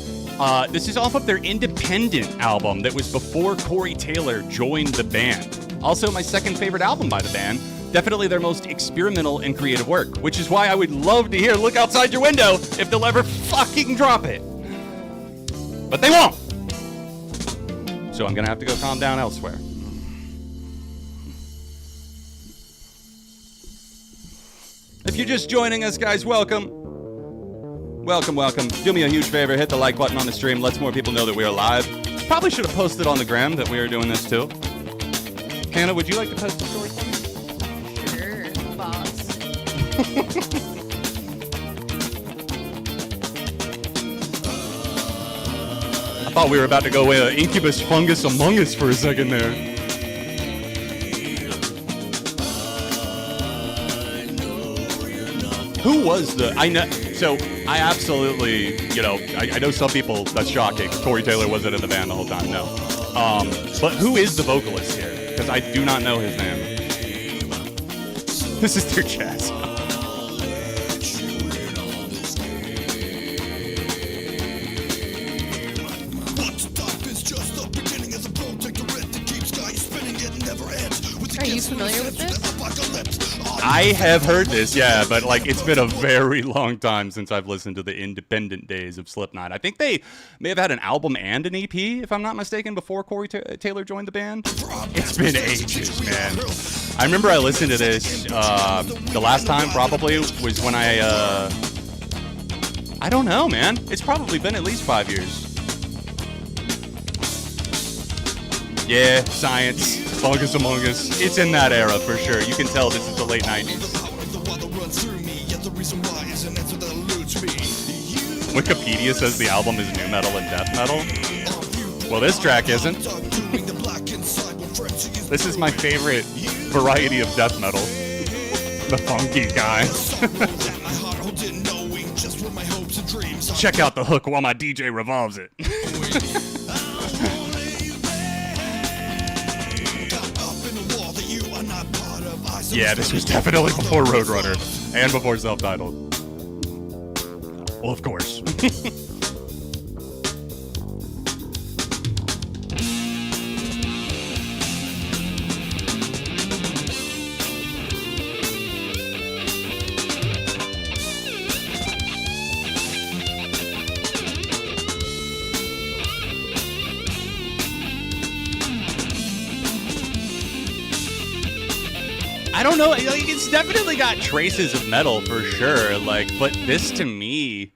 S1: This is off of their independent album that was before Corey Taylor joined the band. Also, my second favorite album by the band. Definitely their most experimental and creative work, which is why I would love to hear Look Outside Your Window if they'll ever fucking drop it. But they won't. So I'm going to have to go calm down elsewhere. If you're just joining us, guys, welcome. Welcome, welcome. Do me a huge favor, hit the like button on the stream. Lets more people know that we are live. Probably should have posted on the gram that we are doing this too. Hannah, would you like to post the story for me?
S2: Sure, boss.
S1: I thought we were about to go Incubus Fungus Among Us for a second there. Who was I know. So I absolutely, I know some people, that's shocking. Corey Taylor wasn't in the band the whole time, no. But who is the vocalist here? Because I do not know his name. This is their jazz.
S2: Are you familiar with this?
S1: I have heard this, yeah, but like it's been a very long time since I've listened to the independent days of Slipknot. I think they may have had an album and an EP, if I'm not mistaken, before Corey Taylor joined the band. It's been ages, man. I remember I listened to this the last time probably was when I don't know, man. It's probably been at least 5 years. Yeah, Science, Fungus Among Us. It's in that era for sure. You can tell this is the late 90s. Wikipedia says the album is nu metal and death metal. Well, this track isn't. This is my favorite variety of death metal. The funky guy. Check out the hook while my DJ revolves it. Yeah, this was definitely before Roadrunner and before self-titled. Well, of course. I don't know. Like, it's definitely got traces of metal for sure. Like, but this to me,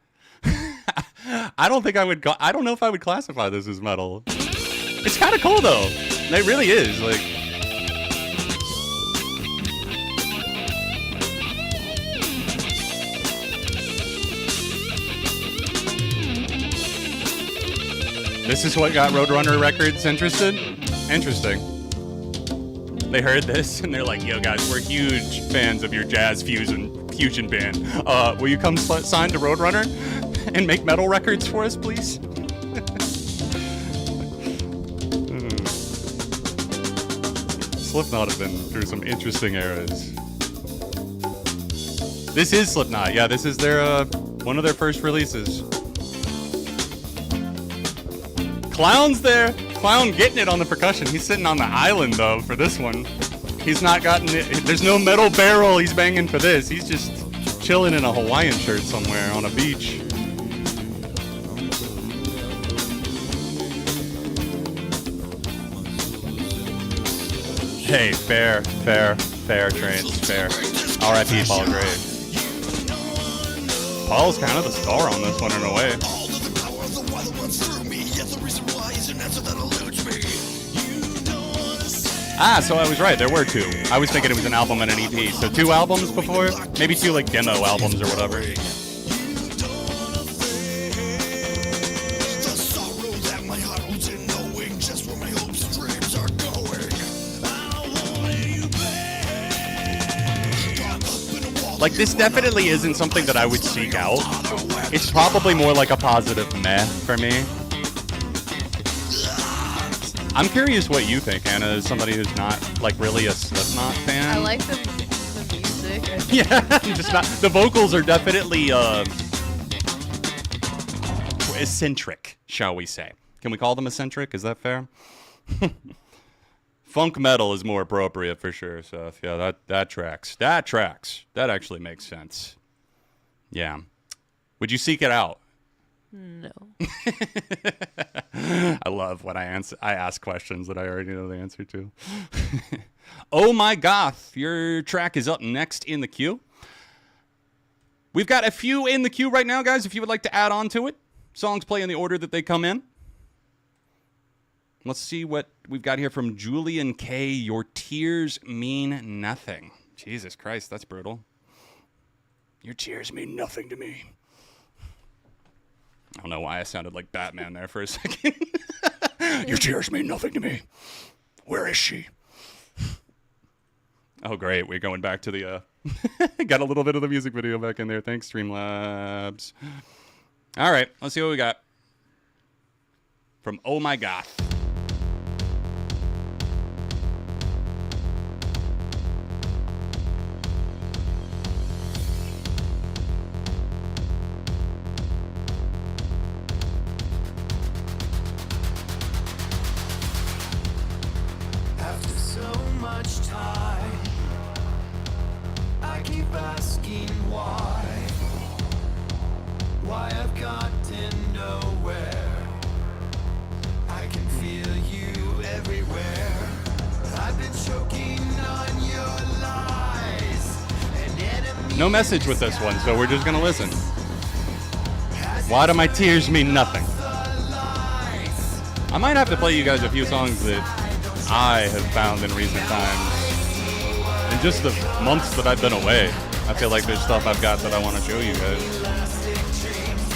S1: I don't think I would. I don't know if I would classify this as metal. It's kind of cool though. It really is. Like, this is what got Roadrunner Records interested. Interesting. They heard this and they're like, yo guys, we're huge fans of your jazz fusion band. Will you come sign to Roadrunner and make metal records for us, please? Slipknot have been through some interesting eras. This is Slipknot. Yeah, this is their one of their first releases. Clown's there. Clown getting it on the percussion. He's sitting on the island though for this one. He's not gotten it. There's no metal barrel he's banging for this. He's just chilling in a Hawaiian shirt somewhere on a beach. Hey, fair, Trains, fair. R.I.P. Paul Gray. Paul's kind of the star on this one in a way. Ah, so I was right. There were two. I was thinking it was an album and an EP. So 2 albums before? Maybe 2 like demo albums or whatever. Like, this definitely isn't something that I would seek out. It's probably more like a positive meh for me. I'm curious what you think, Hannah, as somebody who's not, like, really a Slipknot fan.
S2: I like the music.
S1: Yeah, just not. The vocals are definitely eccentric, shall we say. Can we call them eccentric? Is that fair? Funk metal is more appropriate for sure, Seth. Yeah, that tracks. That tracks. That actually makes sense. Yeah. Would you seek it out?
S2: No.
S1: I love when I ask questions that I already know the answer to. Oh my goth, your track is up next in the queue. We've got a few in the queue right now, guys, if you would like to add on to it. Songs play in the order that they come in. Let's see what we've got here from Julian K. Your tears mean nothing. Jesus Christ, that's brutal. Your tears mean nothing to me. I don't know why I sounded like Batman there for a second. Your tears mean nothing to me. Where is she? Oh, great. We're going back to the... got a little bit of the music video back in there. Thanks, Streamlabs. All right. Let's see what we got. From Oh My God. No message with this one, so we're just gonna listen. Why do my tears mean nothing? I might have to play you guys a few songs that I have found in recent times. In just the months that I've been away, I feel like there's stuff I've got that I want to show you guys.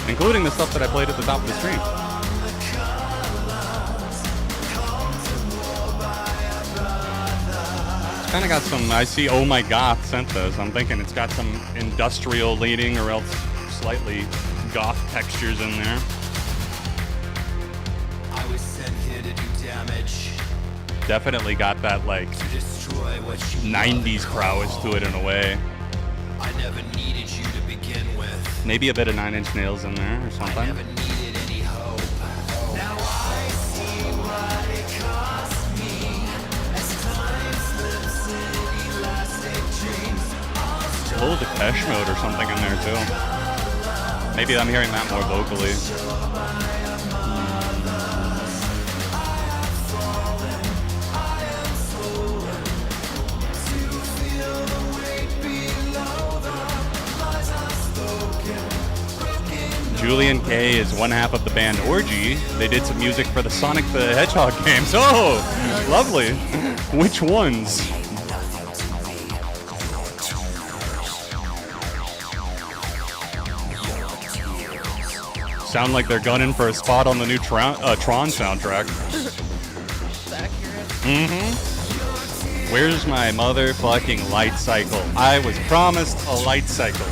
S1: Including the stuff that I played at the top of the stream. It's kind of got some, I see Oh My Goth sent this. I'm thinking it's got some industrial leaning or else slightly goth textures in there.
S4: I was sent here to do damage.
S1: Definitely got that like
S4: To destroy what you
S1: 90s prowess to it in a way.
S4: I never needed you to begin with.
S1: Maybe a bit of 9 Inch Nails in there or
S4: I
S1: something.
S4: never needed any hope. Now I see what it cost me. As time slips in elastic dreams.
S1: A little Depeche Mode or something in there too. Maybe I'm hearing that more vocally. Julian K is one half of the band Orgy. They did some music for the Sonic the Hedgehog games. Oh, lovely. Which ones? Sound like they're gunning for a spot on the new Tron soundtrack.
S2: It's accurate.
S1: Mm-hmm. Where's my motherfucking light cycle? I was promised a light cycle.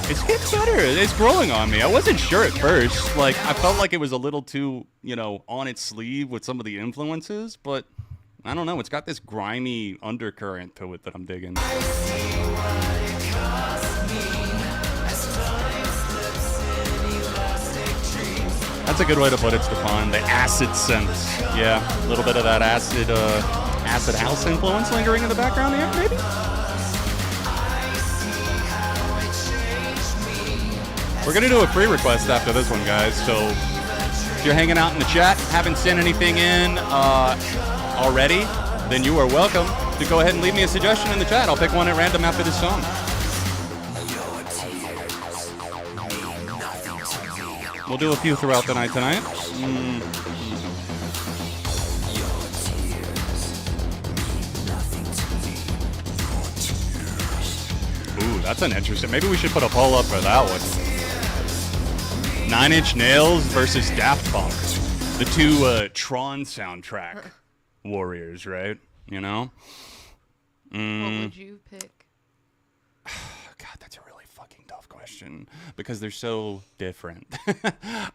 S1: It's getting better. It's growing on me. I wasn't sure at first. Like, I felt like it was a little too, on its sleeve with some of the influences, but I don't know. It's got this grimy undercurrent to it that I'm digging. That's a good way to put it, Stefan. The acid sense. Yeah, a little bit of that acid house influence lingering in the background here, maybe? We're going to do a free request after this one, guys. So if you're hanging out in the chat, haven't sent anything in already, then you are welcome to go ahead and leave me a suggestion in the chat. I'll pick one at random after this song. We'll do a few throughout the night tonight. Ooh, that's an interesting. Maybe we should put a poll up for that one. 9 Inch Nails versus Daft Punk. The two Tron soundtrack warriors, right? You know?
S2: What would you pick?
S1: God, that's a really fucking tough question because they're so different.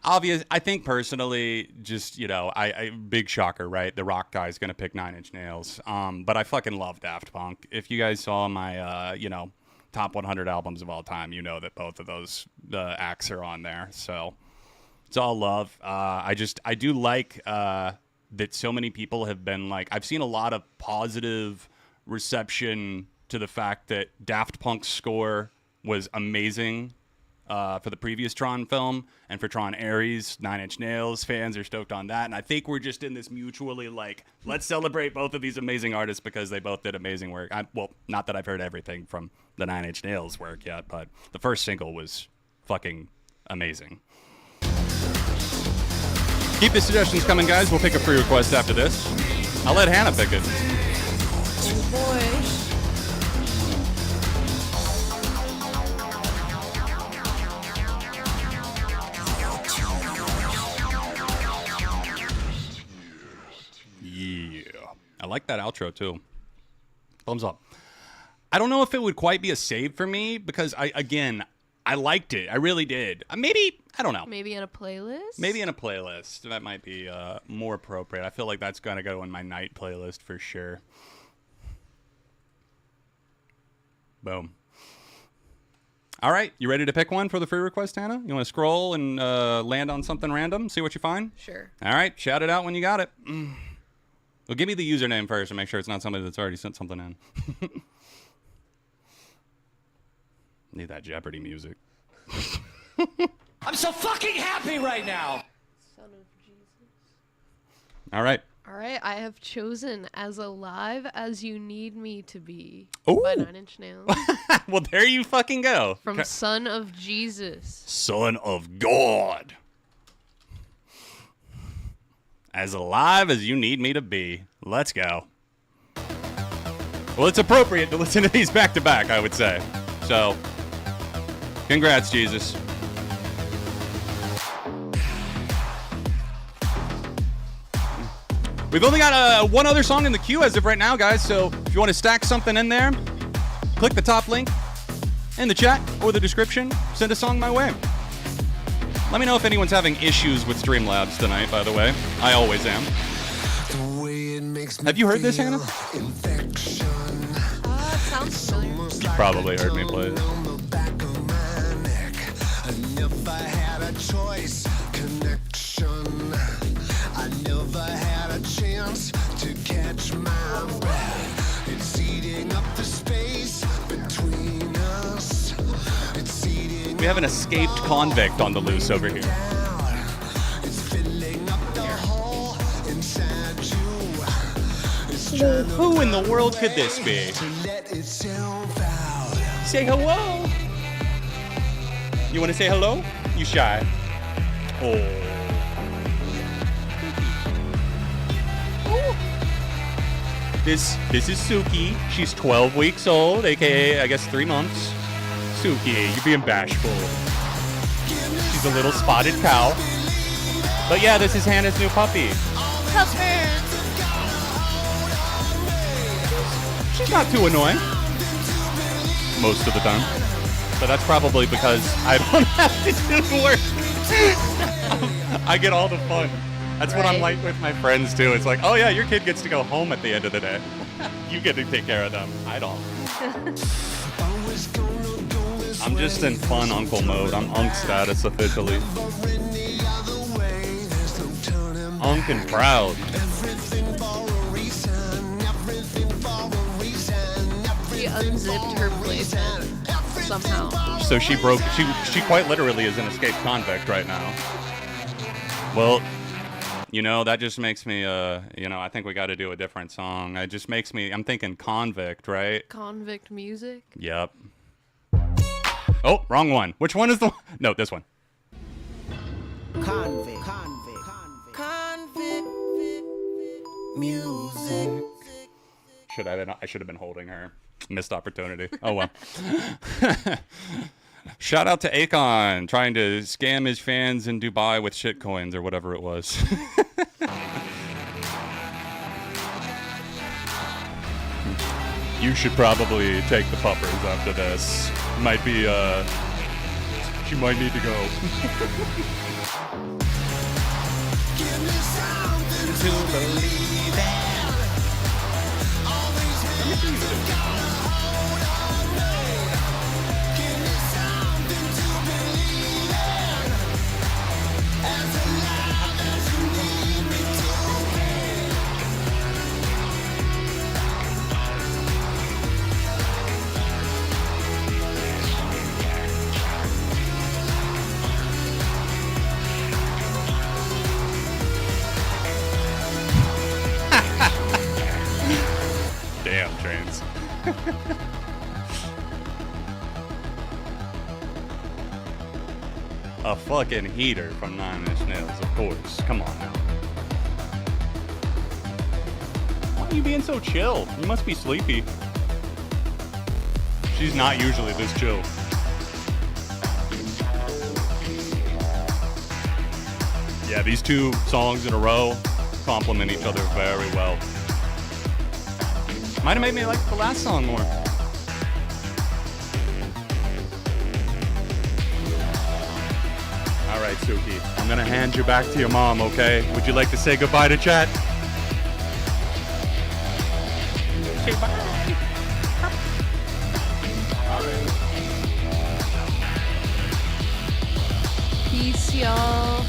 S1: Obvious. I think personally, just, I big shocker, right? The rock guy's going to pick 9 Inch Nails. But I fucking love Daft Punk. If you guys saw my, top 100 albums of all time, you know that both of those acts are on there. So it's all love. I do like that so many people have been like, I've seen a lot of positive reception to the fact that Daft Punk's score was amazing for the previous Tron film, and for Tron Ares, 9 Inch Nails fans are stoked on that. And I think we're just in this mutually like, let's celebrate both of these amazing artists because they both did amazing work. Well, not that I've heard everything from the 9 Inch Nails work yet, but the first single was fucking amazing. Keep the suggestions coming, guys. We'll pick a free request after this. I'll let Hannah pick it.
S2: Oh boy.
S1: I like that outro too. Thumbs up. I don't know if it would quite be a save for me because I liked it. I really did. Maybe, I don't know.
S2: Maybe in a playlist?
S1: Maybe in a playlist. That might be more appropriate. I feel like that's going to go in my night playlist for sure. Boom. All right. You ready to pick one for the free request, Hannah? You want to scroll and land on something random? See what you find?
S2: Sure.
S1: All right. Shout it out when you got it. Well, give me the username first and make sure it's not somebody that's already sent something in. Need that Jeopardy music.
S5: I'm so fucking happy right now.
S2: Son of Jesus.
S1: All right.
S2: All right, I have chosen As Alive as You Need Me to Be
S1: Ooh.
S2: by 9 Inch Nails
S1: Well, there you fucking go.
S2: from Son of Jesus.
S1: Son of God. As alive as you need me to be. Let's go. Well, it's appropriate to listen to these back to back, I would say. So, congrats, Jesus. We've only got one other song in the queue as of right now, guys. So if you want to stack something in there, click the top link in the chat or the description. Send a song my way. Let me know if anyone's having issues with Streamlabs tonight, by the way. I always am. Have you heard this, Hannah?
S2: Sounds familiar.
S1: You probably heard me play it.
S4: I never had a chance to catch my breath. It's eating up the space between us. It's eating
S1: We have an escaped convict on the loose over here.
S4: It's filling up the hole inside you.
S1: Who in the world could this be?
S4: To let itself out.
S1: Say hello. You want to say hello? You shy. Oh. This is Suki. She's 12 weeks old, aka I guess 3 months. Suki, you're being bashful. She's a little spotted cow. But yeah, this is Hannah's new puppy. She's not too annoying. Most of the time. But that's probably because I don't have to do the work. I get all the fun. That's what I'm like with my friends too. It's like, oh yeah, your kid gets to go home at the end of the day. You get to take care of them. I don't. I'm just in fun uncle mode. I'm unk status officially. Unk and proud.
S2: She unzipped her playpen somehow.
S1: So she broke. She quite literally is an escaped convict right now. Well, you know, that just makes me, I think we got to do a different song. It just makes me, I'm thinking convict, right?
S2: Convict music.
S1: Yep. Oh, wrong one. Which one is the one? No, this one.
S4: Convict music.
S1: I should have been holding her. Missed opportunity. Oh, well. Shout out to Akon trying to scam his fans in Dubai with shitcoins or whatever it was. You should probably take the puppers after this. Might be, she might need to go.
S4: Give me something
S1: To believe in. Damn, trains. A fucking heater from 9 Inch Nails, of course. Come on now. Why are you being so chill? You must be sleepy. She's not usually this chill. Yeah, these two songs in a row complement each other very well. Might have made me like the last song more. All right, Suki. I'm gonna hand you back to your mom, okay? Would you like to say goodbye to chat? Say bye. All right.
S2: Peace, y'all.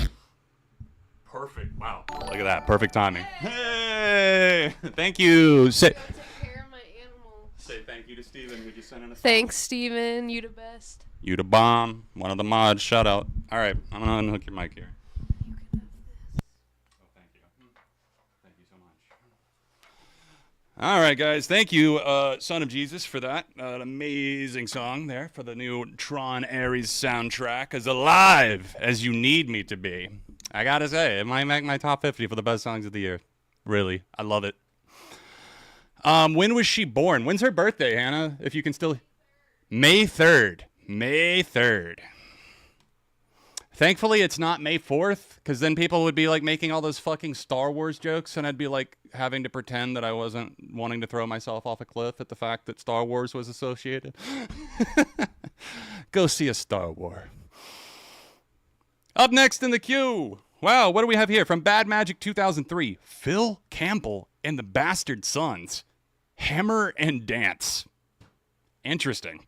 S1: Perfect. Wow. Look at that. Perfect timing. Hey! Thank you. Say thank you to Steven who just sent in a song.
S2: Thanks, Steven. You the best.
S1: You the bomb. One of the mods. Shout out. All right. I'm going to unhook your mic here.
S2: You can have this.
S1: Oh, thank you. Thank you so much. All right, guys. Thank you, Son of Jesus, for that. An amazing song there for the new Tron Ares soundtrack. As alive as you need me to be. I gotta say, it might make my top 50 for the best songs of the year. Really. I love it. When was she born? When's her birthday, Hannah? If you can still... May 3rd. May 3rd. Thankfully, it's not May 4th, because then people would be, like, making all those fucking Star Wars jokes, and I'd be, like, having to pretend that I wasn't wanting to throw myself off a cliff at the fact that Star Wars was associated. Go see a Star War. Up next in the queue. Wow, what do we have here? From Bad Magic 2003. Phil Campbell and the Bastard Sons. Hammer and Dance. Interesting.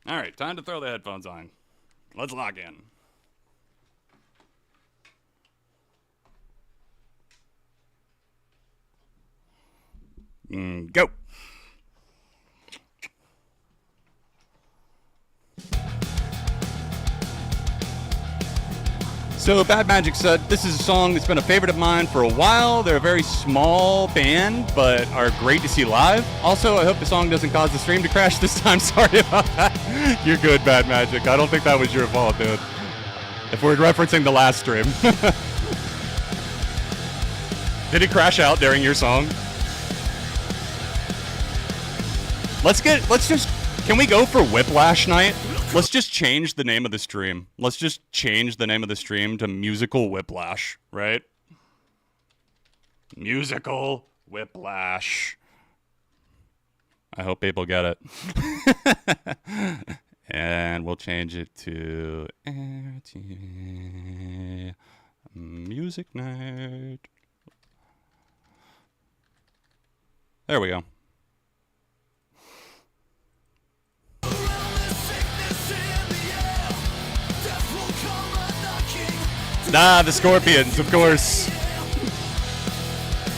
S1: All right, time to throw the headphones on. Let's lock in. Go. So Bad Magic said, this is a song that's been a favorite of mine for a while. They're a very small band, but are great to see live. Also, I hope the song doesn't cause the stream to crash this time. Sorry about that. You're good, Bad Magic. I don't think that was your fault, dude. If we're referencing the last stream. Did it crash out during your song? Can we go for Whiplash night? Let's just change the name of the stream. Let's just change the name of the stream to Musical Whiplash, right? Musical Whiplash. I hope people get it. And we'll change it to ARTV Music Night. There we go. Nah, the Scorpions, of course.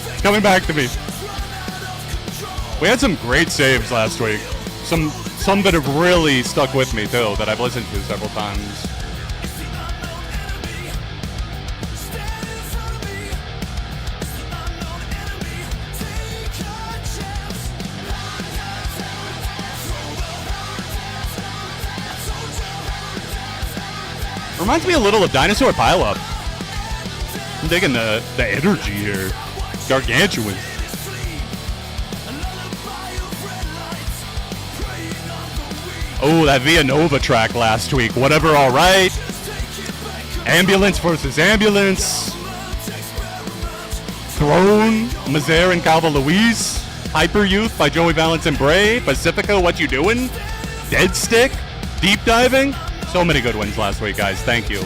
S1: It's coming back to me. We had some great saves last week. Some that have really stuck with me, too, that I've listened to several times. Reminds me a little of Dinosaur Pileup. I'm digging the energy here. Gargantuan. Oh, that Villanova track last week. Whatever, alright. Ambulance versus Ambulance. Throne, Mazer and Calva Louise. Hyper Youth by Joey Valance and Bray. Pacifica, What You Doing? Dead Stick. Deep Diving. So many good ones last week, guys. Thank you.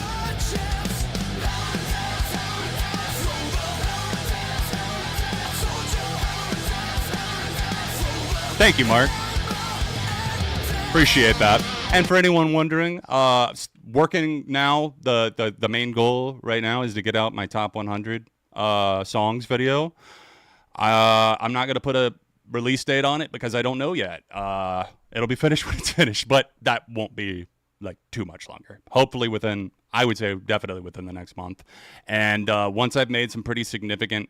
S1: Thank you, Mark. Appreciate that. And for anyone wondering, working now, the main goal right now is to get out my top 100 songs video. I'm not going to put a release date on it because I don't know yet. It'll be finished when it's finished, but that won't be like too much longer. Hopefully within, I would say definitely within the next month. And once I've made some pretty significant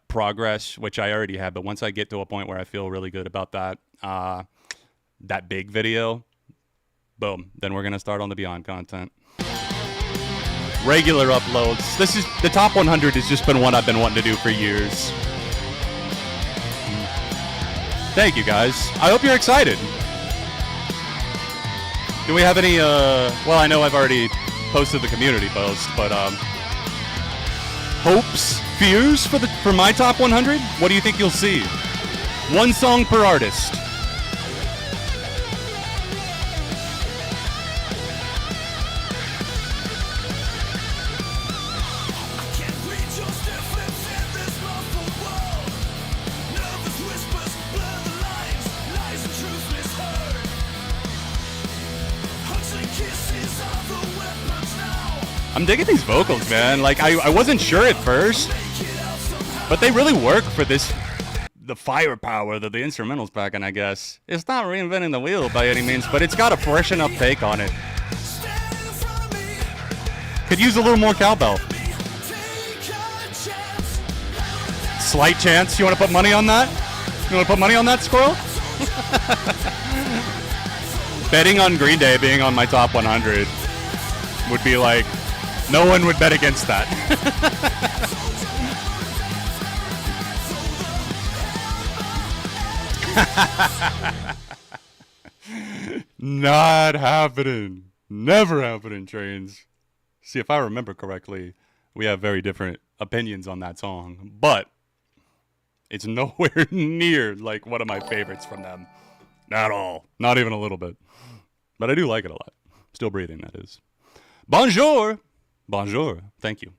S1: progress, which I already have, but once I get to a point where I feel really good about that big video, boom, then we're going to start on the Beyond content. Regular uploads. This is the top 100 has just been one I've been wanting to do for years. Thank you, guys. I hope you're excited. Do we have any, well, I know I've already posted the community post, but, hopes, fears for my top 100? What do you think you'll see? One song per artist. I'm digging these vocals, man. Like, I wasn't sure at first, but they really work for this, the firepower that the instrumental's packing, I guess. It's not reinventing the wheel by any means, but it's got a fresh enough take on it. Could use a little more cowbell. slight chance. You want to put money on that? You want to put money on that, Squirrel? Betting on Green Day being on my top 100 would be like, no one would bet against that. Not happening. Never happening, Trains. See, if I remember correctly, we have very different opinions on that song, but it's nowhere near like one of my favorites from them. At all. Not even a little bit. But I do like it a lot. Still breathing, that is. Bonjour. Bonjour. Thank you.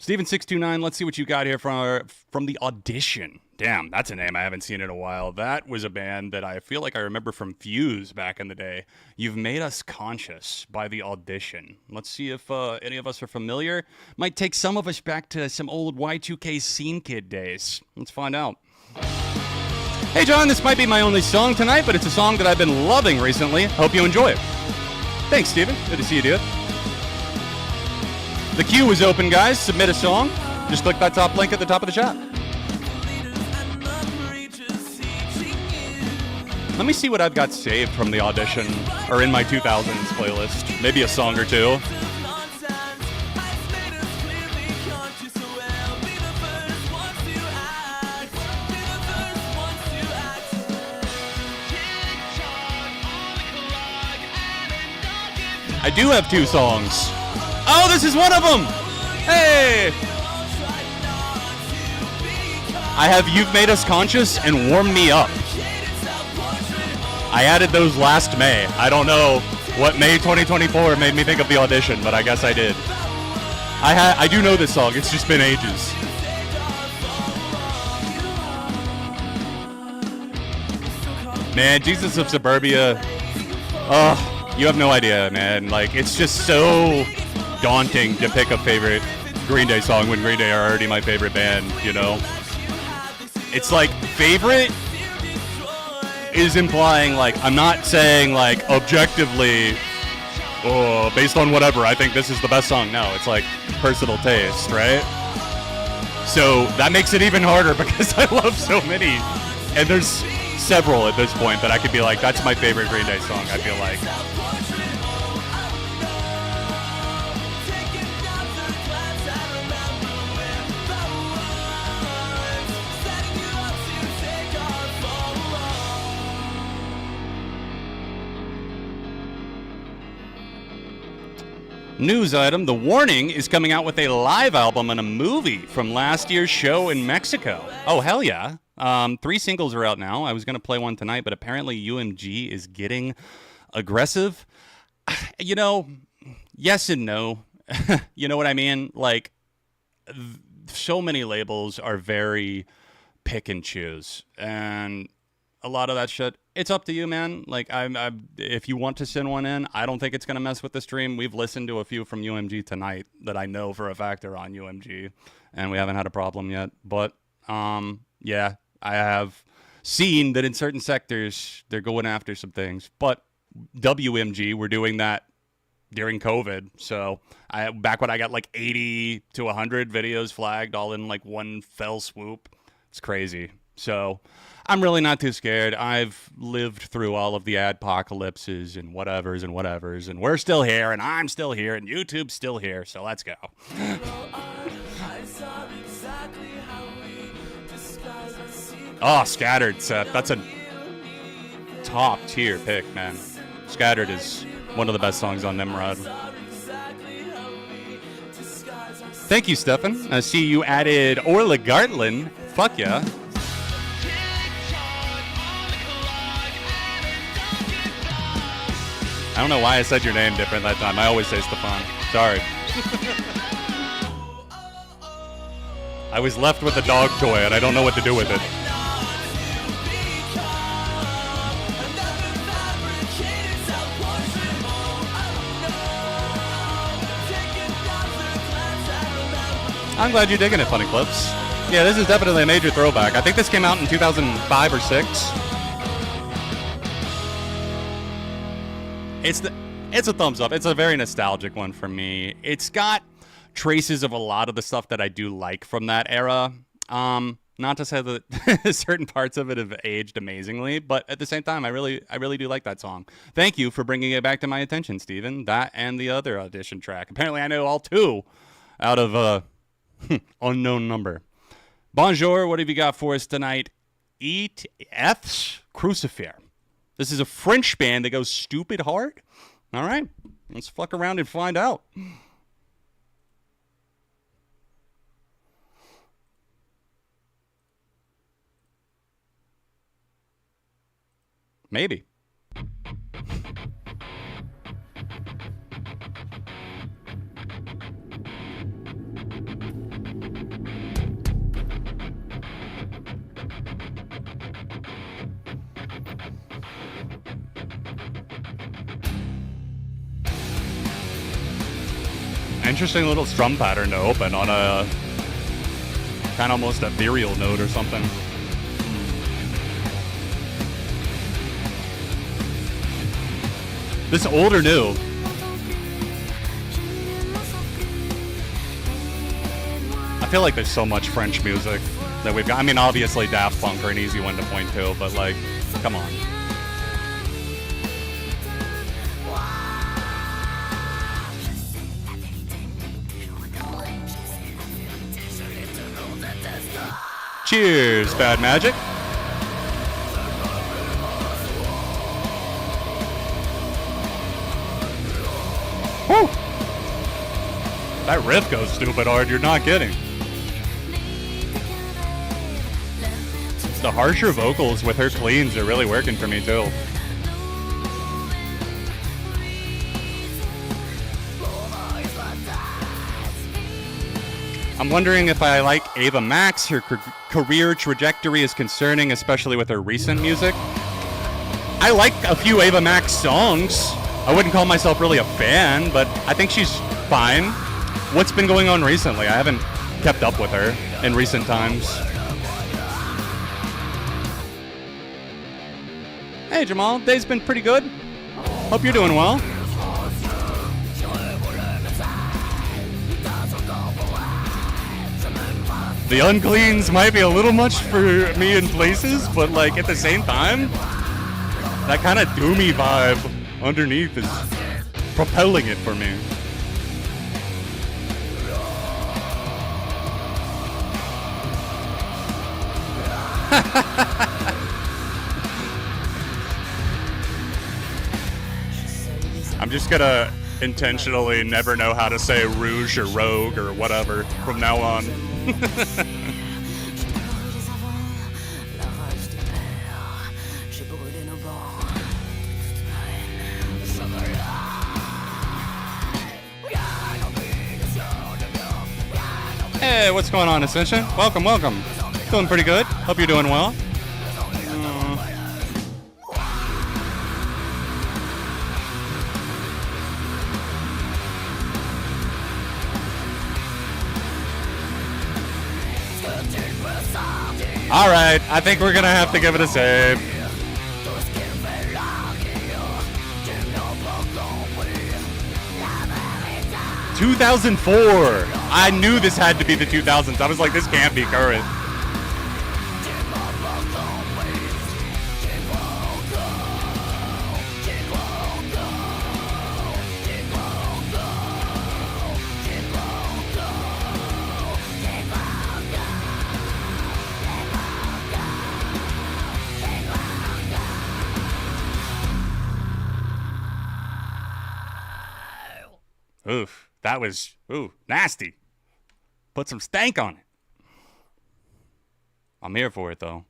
S1: Steven629, let's see what you got here from the Audition. Damn, that's a name I haven't seen in a while. That was a band that I feel like I remember from Fuse back in the day. You've Made Us Conscious by the Audition. Let's see if any of us are familiar. Might take some of us back to some old Y2K Scene Kid days. Let's find out. Hey John, this might be my only song tonight, but it's a song that I've been loving recently. Hope you enjoy it. Thanks, Steven. Good to see you, dude. The queue is open, guys. Submit a song. Just click that top link at the top of the chat. Let me see what I've got saved from the Audition, or in my 2000s playlist. Maybe a song or two. I do have 2 songs. Oh, this is one of them! Hey! I have You've Made Us Conscious and Warm Me Up. I added those last May. I don't know what May 2024 made me think of the Audition, but I guess I did. I do know this song. It's just been ages. Man, Jesus of Suburbia. Oh, you have no idea, man. Like, it's just so daunting to pick a favorite Green Day song when Green Day are already my favorite band, you know? It's like, favorite is implying, like, I'm not saying, like, objectively, oh, based on whatever, I think this is the best song. No, it's like personal taste, right? So that makes it even harder because I love so many. And there's several at this point that I could be like, that's my favorite Green Day song, I feel like. News item, The Warning is coming out with a live album and a movie from last year's show in Mexico. Oh, hell yeah. 3 singles are out now. I was going to play one tonight, but apparently UMG is getting aggressive. You know, yes and no. You know what I mean? Like, so many labels are very pick and choose. And a lot of that shit, it's up to you, man. Like, if you want to send one in, I don't think it's going to mess with the stream. We've listened to a few from UMG tonight that I know for a fact are on UMG, and we haven't had a problem yet. But, yeah, I have seen that in certain sectors, they're going after some things. But WMG, we're doing that during COVID. So, back when I got like 80 to 100 videos flagged all in like one fell swoop, it's crazy. So, I'm really not too scared. I've lived through all of the adpocalypses and whatevers, and we're still here, and I'm still here, and YouTube's still here, so let's go. Oh, Scattered, Seth. That's a top tier pick, man. Scattered is one of the best songs on Nimrod. Thank you, Stefan. I see you added Orla Gartlin. Fuck yeah. I don't know why I said your name different that time. I always say Stefan. Sorry. I was left with a dog toy, and I don't know what to do with it. I'm glad you're digging it, Funny Clips. Yeah, this is definitely a major throwback. I think this came out in 2005 or 6. It's a thumbs up. It's a very nostalgic one for me. It's got traces of a lot of the stuff that I do like from that era. Not to say that certain parts of it have aged amazingly, but at the same time, I really do like that song. Thank you for bringing it back to my attention, Steven. That and the other audition track. Apparently, I know all two out of unknown number. Bonjour, what have you got for us tonight? Eat F's Crucifer. This is a French band that goes stupid hard. All right, let's fuck around and find out. Maybe. Interesting little strum pattern to open on a kind of almost ethereal note or something. This old or new? I feel like there's so much French music that we've got. I mean, obviously Daft Punk are an easy one to point to, but like, come on. Cheers, Bad Magic. Woo! That riff goes stupid hard, you're not kidding. The harsher vocals with her cleans are really working for me too. I'm wondering if I like Ava Max. Her career trajectory is concerning, especially with her recent music. I like a few Ava Max songs. I wouldn't call myself really a fan, but I think she's fine. What's been going on recently? I haven't kept up with her in recent times. Hey Jamal, day's been pretty good. Hope you're doing well. The uncleans might be a little much for me in places, but like at the same time, that kind of doomy vibe underneath is propelling it for me. I'm just gonna intentionally never know how to say rouge or rogue or whatever from now on. Hey, what's going on, Ascension? Welcome, welcome. Doing pretty good. Hope you're doing well. All right, I think we're gonna have to give it a save. ...2004. I knew this had to be the 2000s. I was like, this can't be current. Oof, that was, nasty. Put some stank on it. I'm here for it, though.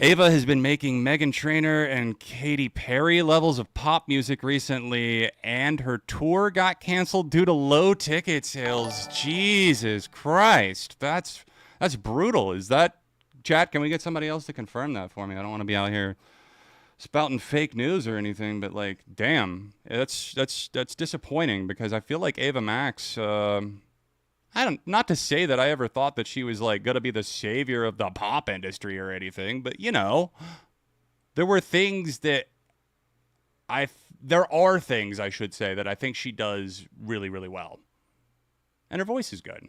S1: Ava has been making Meghan Trainor and Katy Perry levels of pop music recently, and her tour got canceled due to low ticket sales. Jesus Christ, that's brutal. Is that, chat, can we get somebody else to confirm that for me? I don't want to be out here spouting fake news or anything, but like, damn, that's disappointing because I feel like Ava Max, not to say that I ever thought that she was like gonna be the savior of the pop industry or anything, but you know, there are things I should say that I think she does really, really well. And her voice is good.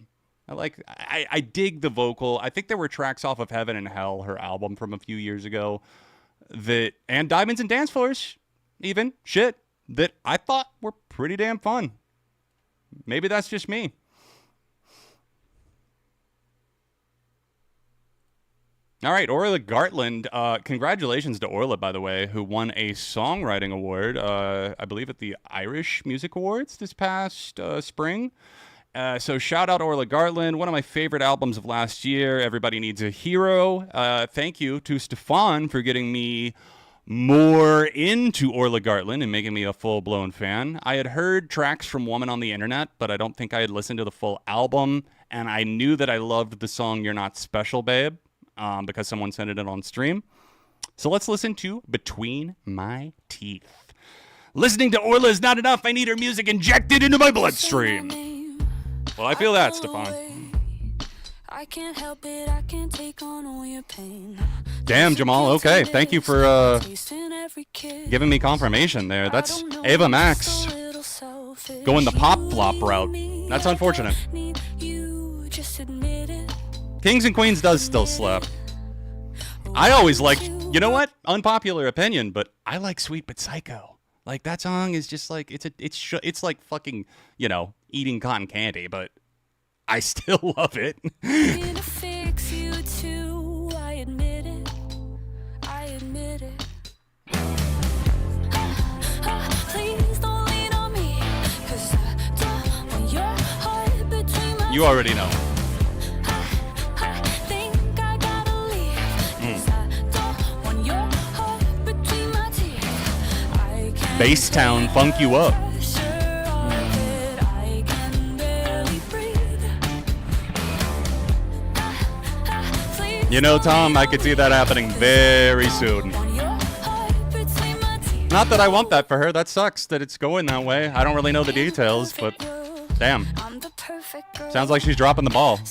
S1: I dig the vocal. I think there were tracks off of Heaven and Hell, her album from a few years ago, and Diamonds and Dance Floors, even, that I thought were pretty damn fun. Maybe that's just me. All right, Orla Gartland. Congratulations to Orla, by the way, who won a songwriting award, I believe at the Irish Music Awards this past spring. So shout out Orla Gartland, one of my favorite albums of last year. Everybody Needs a Hero. Thank you to Stefan for getting me more into Orla Gartland and making me a full-blown fan. I had heard tracks from Woman on the internet, but I don't think I had listened to the full album, and I knew that I loved the song You're Not Special, Babe, because someone sent it in on stream. So let's listen to Between My Teeth. Listening to Orla is not enough. I need her music injected into my bloodstream. Well, I feel that, Stefan.
S5: I can't help it, I can't take on all your pain.
S1: Damn, Jamal. Okay, thank you for giving me confirmation there. That's Ava Max going the pop flop route. That's unfortunate. Kings and Queens does still slap. I always like, you know what? Unpopular opinion, but I like Sweet But Psycho. Like, that song is just like, it's like fucking, eating cotton candy, but I still love it. You already know. Basstown funk you up. You know, Tom, I could see that happening very soon. Not that I want that for her. That sucks that it's going that way. I don't really know the details, but damn. Sounds like she's dropping the ball.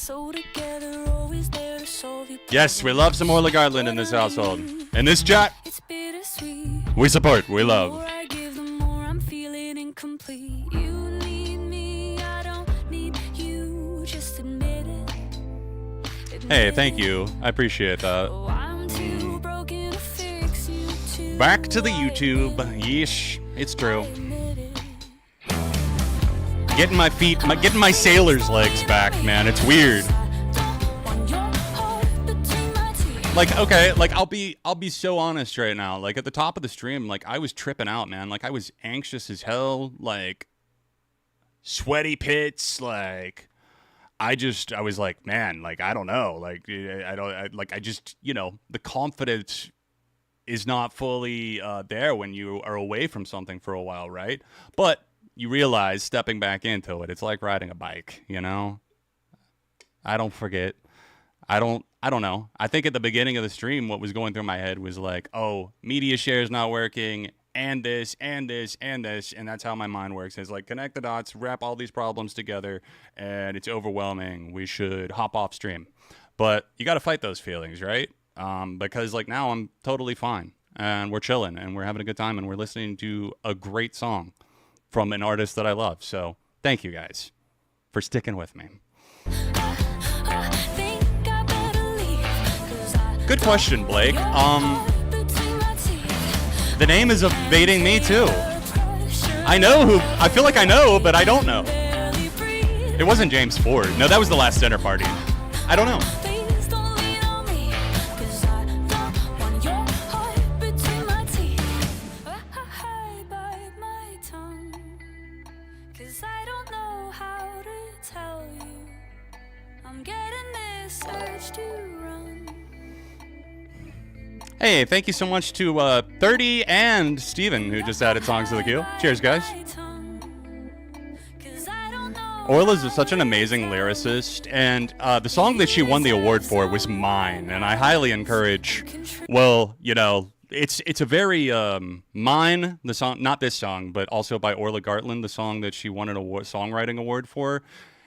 S1: Yes, we love some Orla Gartland in this household. In this chat, we support, we love. Hey, thank you. I appreciate that. Back to the YouTube. Yeesh, it's true. Getting my sailor's legs back, man. It's weird. Like, okay, like I'll be so honest right now. Like at the top of the stream, like I was tripping out, man. Like I was anxious as hell, like sweaty pits, like I was like, man, like I don't know. Like I just, the confidence is not fully there when you are away from something for a while, right? But you realize stepping back into it, it's like riding a bike, I don't forget. I don't know. I think at the beginning of the stream, what was going through my head was like, oh, media share's not working, and this, and this, and this, and that's how my mind works. It's like, connect the dots, wrap all these problems together, and it's overwhelming. We should hop off stream. But you got to fight those feelings, right? Because like now I'm totally fine, and we're chilling, and we're having a good time, and we're listening to a great song from an artist that I love. So thank you guys for sticking with me. Good question, Blake. The name is evading me too. I feel like I know, but I don't know. It wasn't James Ford. No, that was The Last Dinner Party. I don't know. Hey, thank you so much to 30 and Steven, who just added songs to the queue. Cheers, guys. Orla's such an amazing lyricist, and the song that she won the award for was Mine, and I highly encourage, it's a very, Mine, the song, not this song, but also by Orla Gartland, the song that she won an songwriting award for.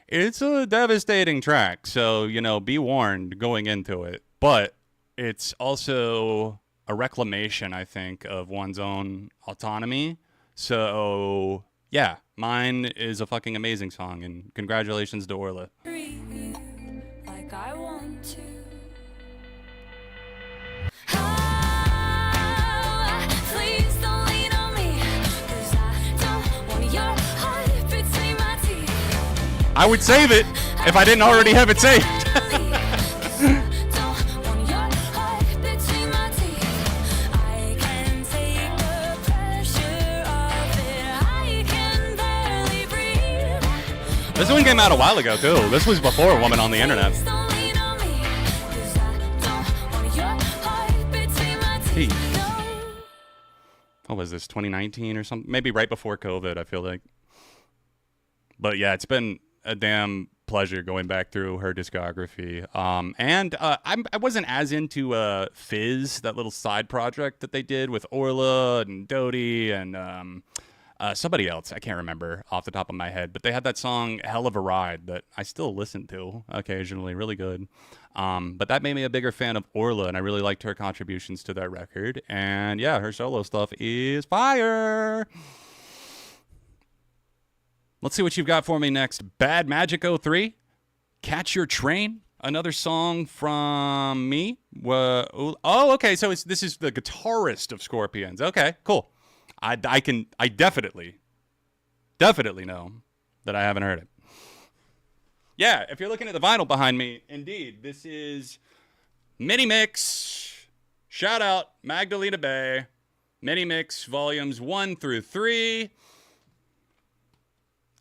S1: It's a devastating track, so, be warned going into it, but it's also a reclamation, I think, of one's own autonomy. So, yeah, Mine is a fucking amazing song, and congratulations to Orla. I would save it if I didn't already have it saved. This one came out a while ago, too. This was before Woman on the Internet. Hey. What was this, 2019 or something? Maybe right before COVID, I feel like. But yeah, it's been a damn pleasure going back through her discography. I wasn't as into Fizz, that little side project that they did with Orla and Dodie and somebody else. I can't remember off the top of my head. But they had that song Hell of a Ride that I still listen to occasionally. Really good. But that made me a bigger fan of Orla, and I really liked her contributions to that record. And yeah, her solo stuff is fire. Let's see what you've got for me next. Bad Magic 03, Catch Your Train, another song from me. Okay, so this is the guitarist of Scorpions. Okay, cool. I definitely know that I haven't heard it. Yeah, if you're looking at the vinyl behind me, indeed, this is Mini Mix. Shout out Magdalena Bay. Mini Mix volumes 1 through 3.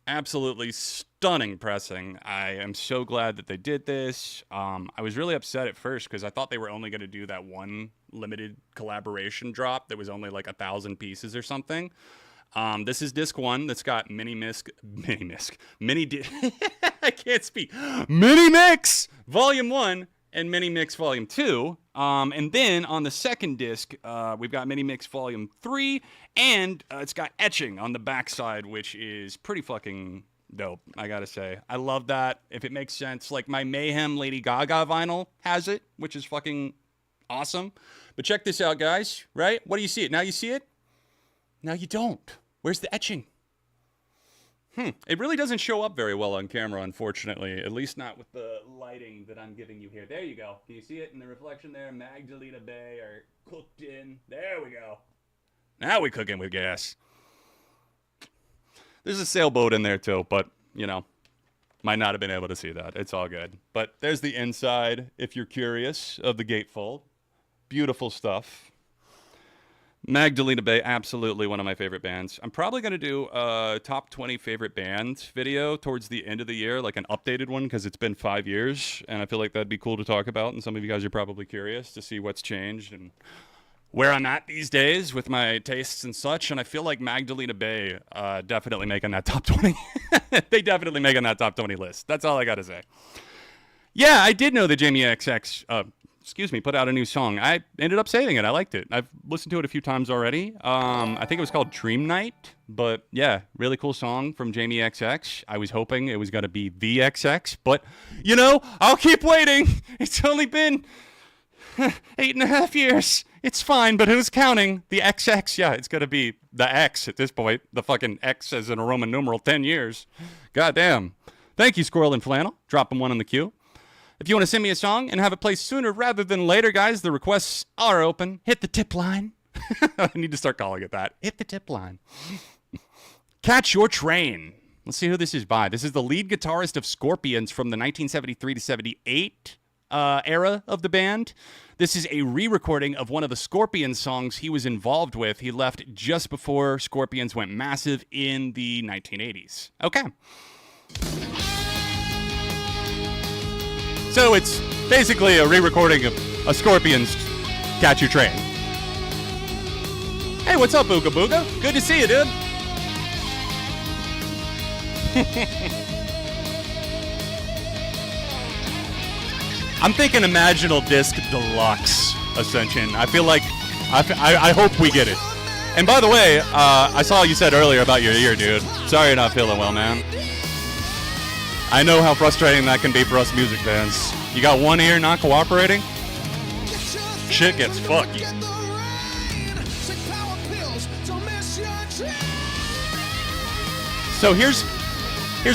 S1: Absolutely stunning pressing. I am so glad that they did this. I was really upset at first because I thought they were only going to do that one limited collaboration drop that was only like 1,000 pieces or something. This is disc 1 that's got Mini Mix Volume 1 and Mini Mix Volume 2. And then on the second disc, we've got Mini Mix Volume 3, and it's got etching on the backside, which is pretty fucking dope, I gotta say. I love that. If it makes sense, like my Mayhem Lady Gaga vinyl has it, which is fucking awesome. But check this out, guys, right? What do you see it? Now you see it? Now you don't. Where's the etching? It really doesn't show up very well on camera, unfortunately. At least not with the lighting that I'm giving you here. There you go. Can you see it in the reflection there? Magdalena Bay are cooked in. There we go. Now we're cooking with gas. There's a sailboat in there too, but, you know, might not have been able to see that. It's all good. But there's the inside, if you're curious, of the gatefold. Beautiful stuff. Magdalena Bay, absolutely one of my favorite bands. I'm probably going to do a top 20 favorite bands video towards the end of the year, like an updated one, because it's been 5 years, and I feel like that'd be cool to talk about, and some of you guys are probably curious to see what's changed and where I'm at these days with my tastes and such, and I feel like Magdalena Bay definitely making that top 20. They definitely making that top 20 list. That's all I got to say. Yeah, I did know that Jamie XX... put out a new song. I ended up saving it. I liked it. I've listened to it a few times already. I think it was called Dream Night, but yeah, really cool song from Jamie XX. I was hoping it was going to be the XX, but you know, I'll keep waiting. It's only been 8.5 years. It's fine, but who's counting? The XX, yeah, it's going to be the X at this point. The fucking X as in a Roman numeral, 10 years. Goddamn. Thank you, Squirrel and Flannel. Dropping one in the queue. If you want to send me a song and have it play sooner rather than later, guys, the requests are open. Hit the tip line. I need to start calling it that. Hit the tip line. Catch Your Train. Let's see who this is by. This is the lead guitarist of Scorpions from the 1973 to 78 era of the band. This is a re-recording of one of the Scorpions songs he was involved with. He left just before Scorpions went massive in the 1980s. Okay. So it's basically a re-recording of a Scorpions Catch Your Train. Hey, what's up, Booga Booga? Good to see you, dude. I'm thinking Imaginal Disc Deluxe Ascension. I feel like, I hope we get it. And by the way, I saw you said earlier about your ear, dude. Sorry you're not feeling well, man. I know how frustrating that can be for us music fans. You got one ear not cooperating? Shit gets fucked. So here's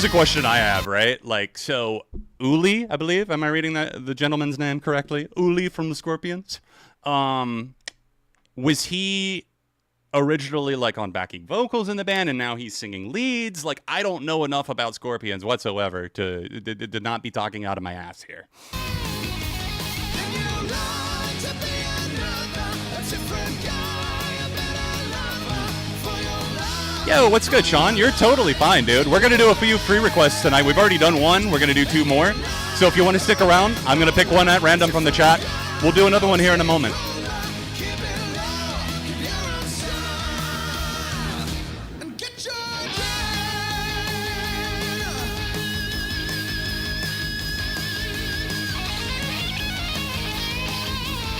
S1: a question I have, right? Like, so Uli, I believe, am I reading the gentleman's name correctly? Uli from the Scorpions. Was he originally like on backing vocals in the band, and now he's singing leads. Like, I don't know enough about Scorpions whatsoever to not be talking out of my ass here. Yo, what's good, Sean? You're totally fine, dude. We're going to do a few free requests tonight. We've already done one. We're going to do 2 more. So if you want to stick around, I'm going to pick one at random from the chat. We'll do another one here in a moment.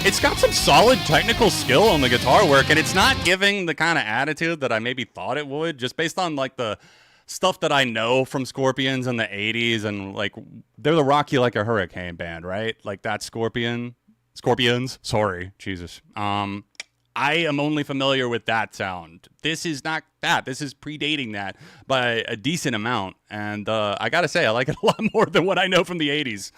S1: It's got some solid technical skill on the guitar work, and it's not giving the kind of attitude that I maybe thought it would, just based on like the stuff that I know from Scorpions in the 80s, and like they're the Rock You Like a Hurricane band, right? Like that Scorpions, sorry, Jesus. I am only familiar with that sound. This is not that. This is predating that by a decent amount, and I gotta say, I like it a lot more than what I know from the 80s.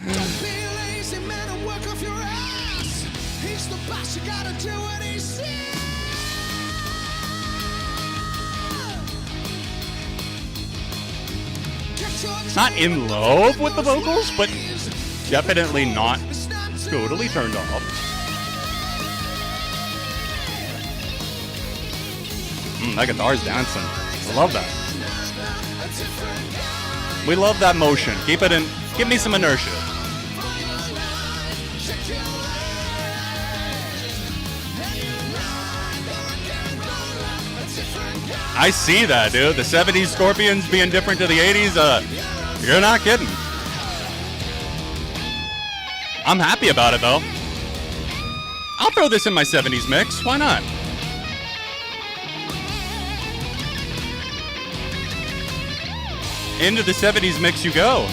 S1: Not in love with the vocals, but definitely not totally turned off. That guitar's dancing. I love that. We love that motion. Keep it in. Give me some inertia. I see that, dude. The 70s Scorpions being different to the 80s. You're not kidding. I'm happy about it, though. I'll throw this in my 70s mix. Why not? Into the 70s mix you go.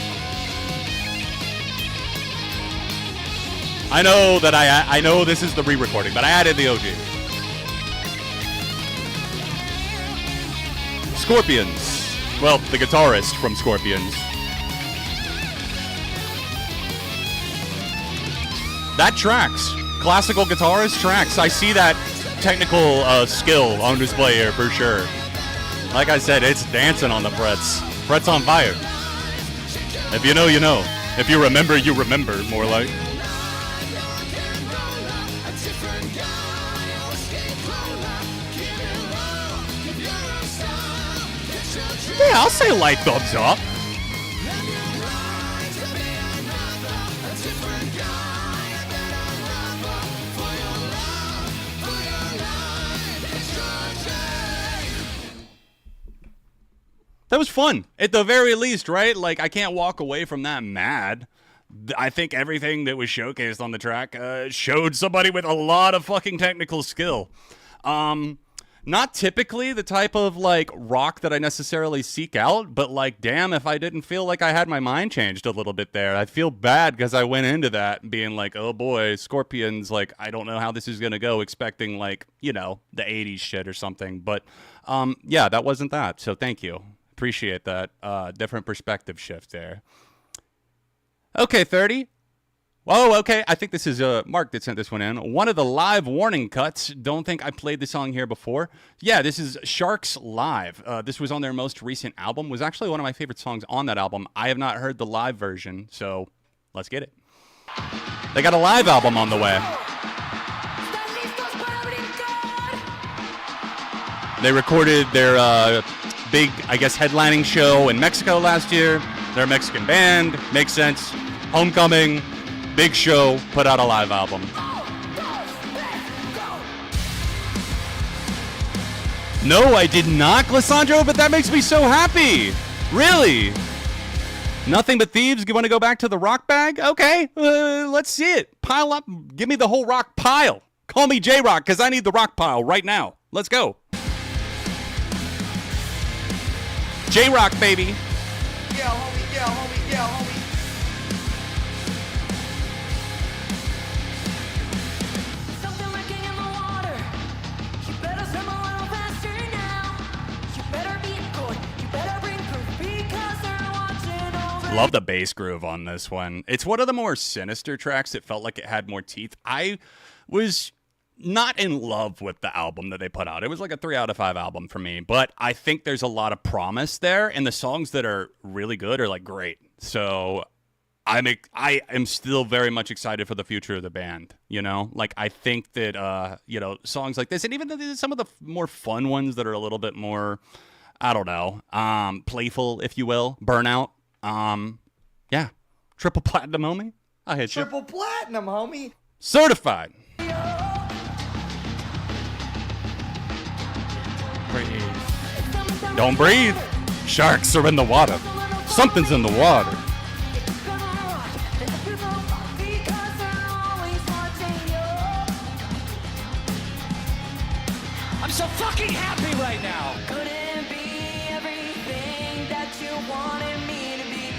S1: I know that I know this is the re-recording, but I added the OG. Scorpions. Well, the guitarist from Scorpions. That tracks. Classical guitarist tracks. I see that technical skill on display here for sure. Like I said, it's dancing on the frets. Frets on fire. If you know, you know. If you remember, more like. Yeah, I'll say light thumbs up. That was fun, at the very least, right? Like, I can't walk away from that mad. I think everything that was showcased on the track showed somebody with a lot of fucking technical skill. Not typically the type of, like, rock that I necessarily seek out, but, like, damn if I didn't feel like I had my mind changed a little bit there. I feel bad because I went into that being like, oh boy, Scorpions, like, I don't know how this is going to go, expecting, like, you know, the 80s shit or something. But, yeah, that wasn't that, so thank you. Appreciate that different perspective shift there. Okay, 30. Whoa, okay. I think this is Mark that sent this one in. One of the live warning cuts. Don't think I played this song here before. Yeah, this is Sharks Live. This was on their most recent album. Was actually one of my favorite songs on that album. I have not heard the live version, so let's get it. They got a live album on the way. They recorded their big, I guess, headlining show in Mexico last year. They're a Mexican band. Makes sense. Homecoming. Big show, put out a live album. No, I did not, Glissandro, but that makes me so happy. Really? Nothing But Thieves? You want to go back to the rock bag? Okay, let's see it. Pile up. Give me the whole rock pile. Call me J-Rock, because I need the rock pile right now. Let's go. J-Rock, baby.
S3: Yeah, homie, yeah, homie, yeah, homie.
S5: Something wrecking in the water. You better swim a little faster now. You better be good. You better bring proof because they're watching over.
S1: Love the bass groove on this one. It's one of the more sinister tracks that felt like it had more teeth. I was not in love with the album that they put out. It was like a 3 out of 5 album for me, but I think there's a lot of promise there, and the songs that are really good are like great. So I am still very much excited for the future of the band. You know, like I think that songs like this, and even some of the more fun ones that are a little bit more, I don't know, playful, if you will, Burnout. Yeah, triple platinum, homie. I'll hit you.
S3: Triple platinum, homie.
S1: Certified. Breathe. Don't breathe. Sharks are in the water. Something's in the water.
S5: I'm so fucking happy right now. Couldn't be everything that you wanted me to be,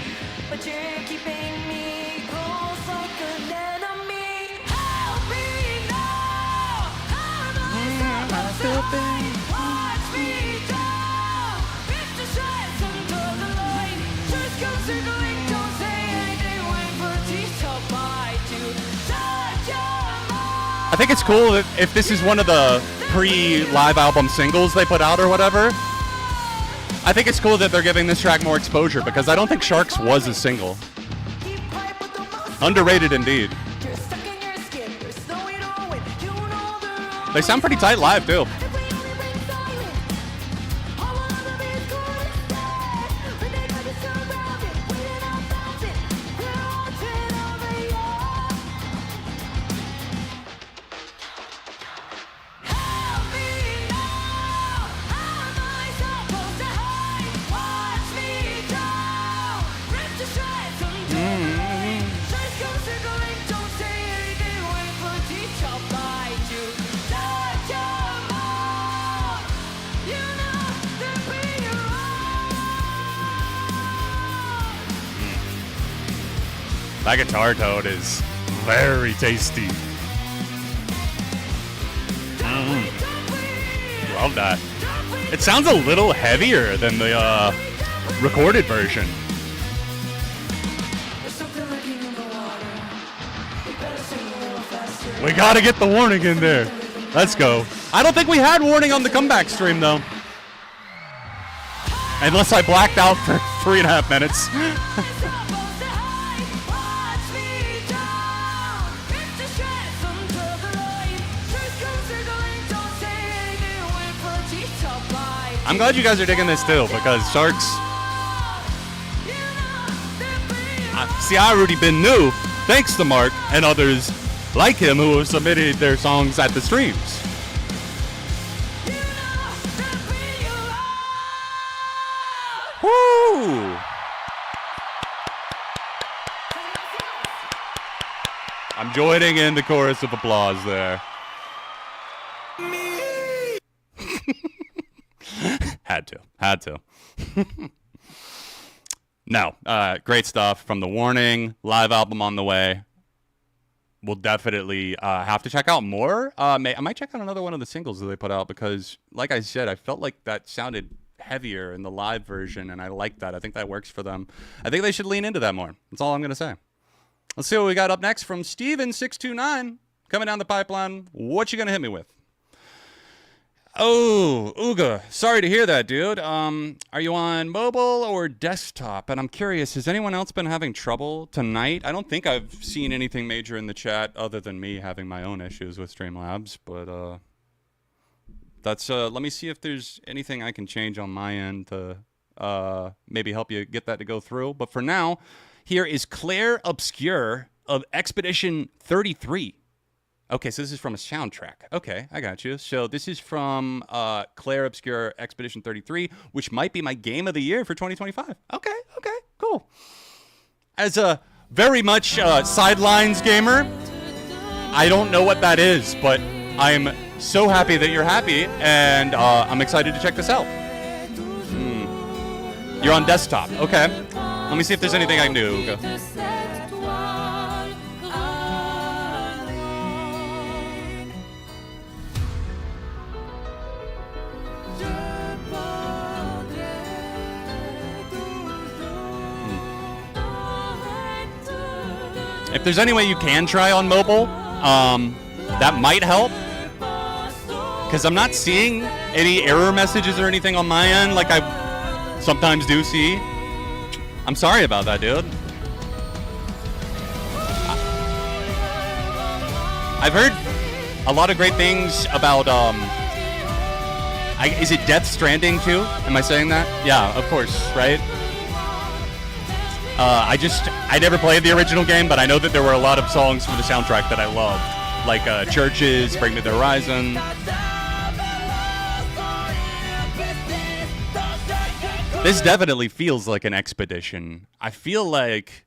S5: but you're keeping me close like an enemy. Help me now. How am I supposed to hide? Watch me down. Rip the shreds under the light. Just come circling, don't say anything. Wait for teeth to bite you. Shut your mouth.
S1: I think it's cool that if this is one of the pre-live album singles they put out or whatever, I think it's cool that they're giving this track more exposure, because I don't think Sharks was a single. Underrated indeed. They sound pretty tight live too. That guitar tone is very tasty. Love that. It sounds a little heavier than the recorded version. We gotta get the warning in there. Let's go. I don't think we had warning on the comeback stream though. Unless I blacked out for 3.5 minutes. I'm glad you guys are digging this too, because Sharks. See, I already been new, thanks to Mark and others like him who have submitted their songs at the streams. Woo! I'm joining in the chorus of applause there. Had to. No, great stuff from The Warning. Live album on the way. We'll definitely have to check out more. I might check out another one of the singles that they put out, because, like I said, I felt like that sounded heavier in the live version, and I like that. I think that works for them. I think they should lean into that more. That's all I'm going to say. Let's see what we got up next from Steven629. Coming down the pipeline. What you going to hit me with? Oh, Uga, sorry to hear that, dude. Are you on mobile or desktop? And I'm curious, has anyone else been having trouble tonight? I don't think I've seen anything major in the chat other than me having my own issues with Streamlabs, but that's let me see if there's anything I can change on my end to maybe help you get that to go through. But for now, here is Claire Obscure of Expedition 33. Okay, so this is from a soundtrack. Okay, I got you. So this is from Claire Obscure Expedition 33, which might be my game of the year for 2025. Okay, cool. As a very much sidelines gamer, I don't know what that is, but I'm so happy that you're happy, and I'm excited to check this out. You're on desktop. Okay. Let me see if there's anything I can do, Uga. If there's any way you can try on mobile, that might help. Because I'm not seeing any error messages or anything on my end like I sometimes do see. I'm sorry about that, dude. I've heard a lot of great things about, is it Death Stranding too? Am I saying that? Yeah, of course, right? I never played the original game, but I know that there were a lot of songs for the soundtrack that I loved. Like Churches, Bring Me the Horizon. This definitely feels like an expedition. I feel like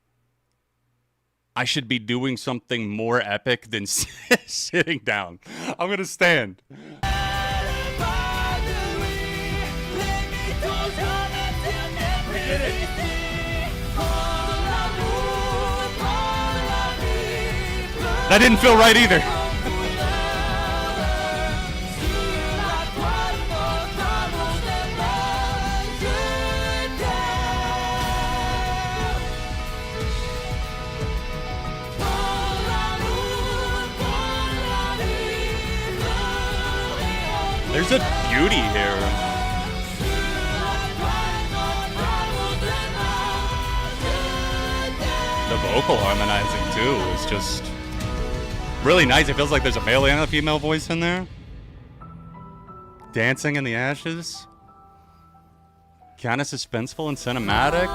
S1: I should be doing something more epic than sitting down. I'm gonna stand. That didn't feel right either. There's a beauty here. The vocal harmonizing too is just really nice. It feels like there's a male and a female voice in there. Dancing in the ashes. Kind of suspenseful and cinematic.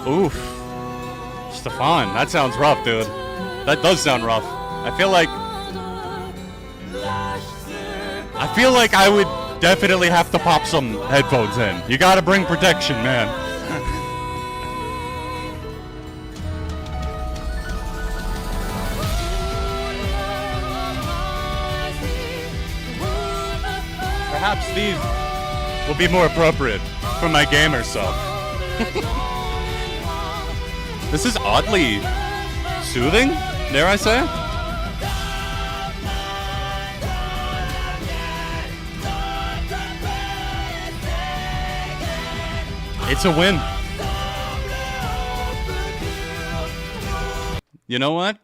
S1: Oof. Stefan, that sounds rough, dude. That does sound rough. I feel like I would definitely have to pop some headphones in. You gotta bring protection, man. Perhaps these will be more appropriate for my gamer self. This is oddly soothing, dare I say? It's a win. You know what?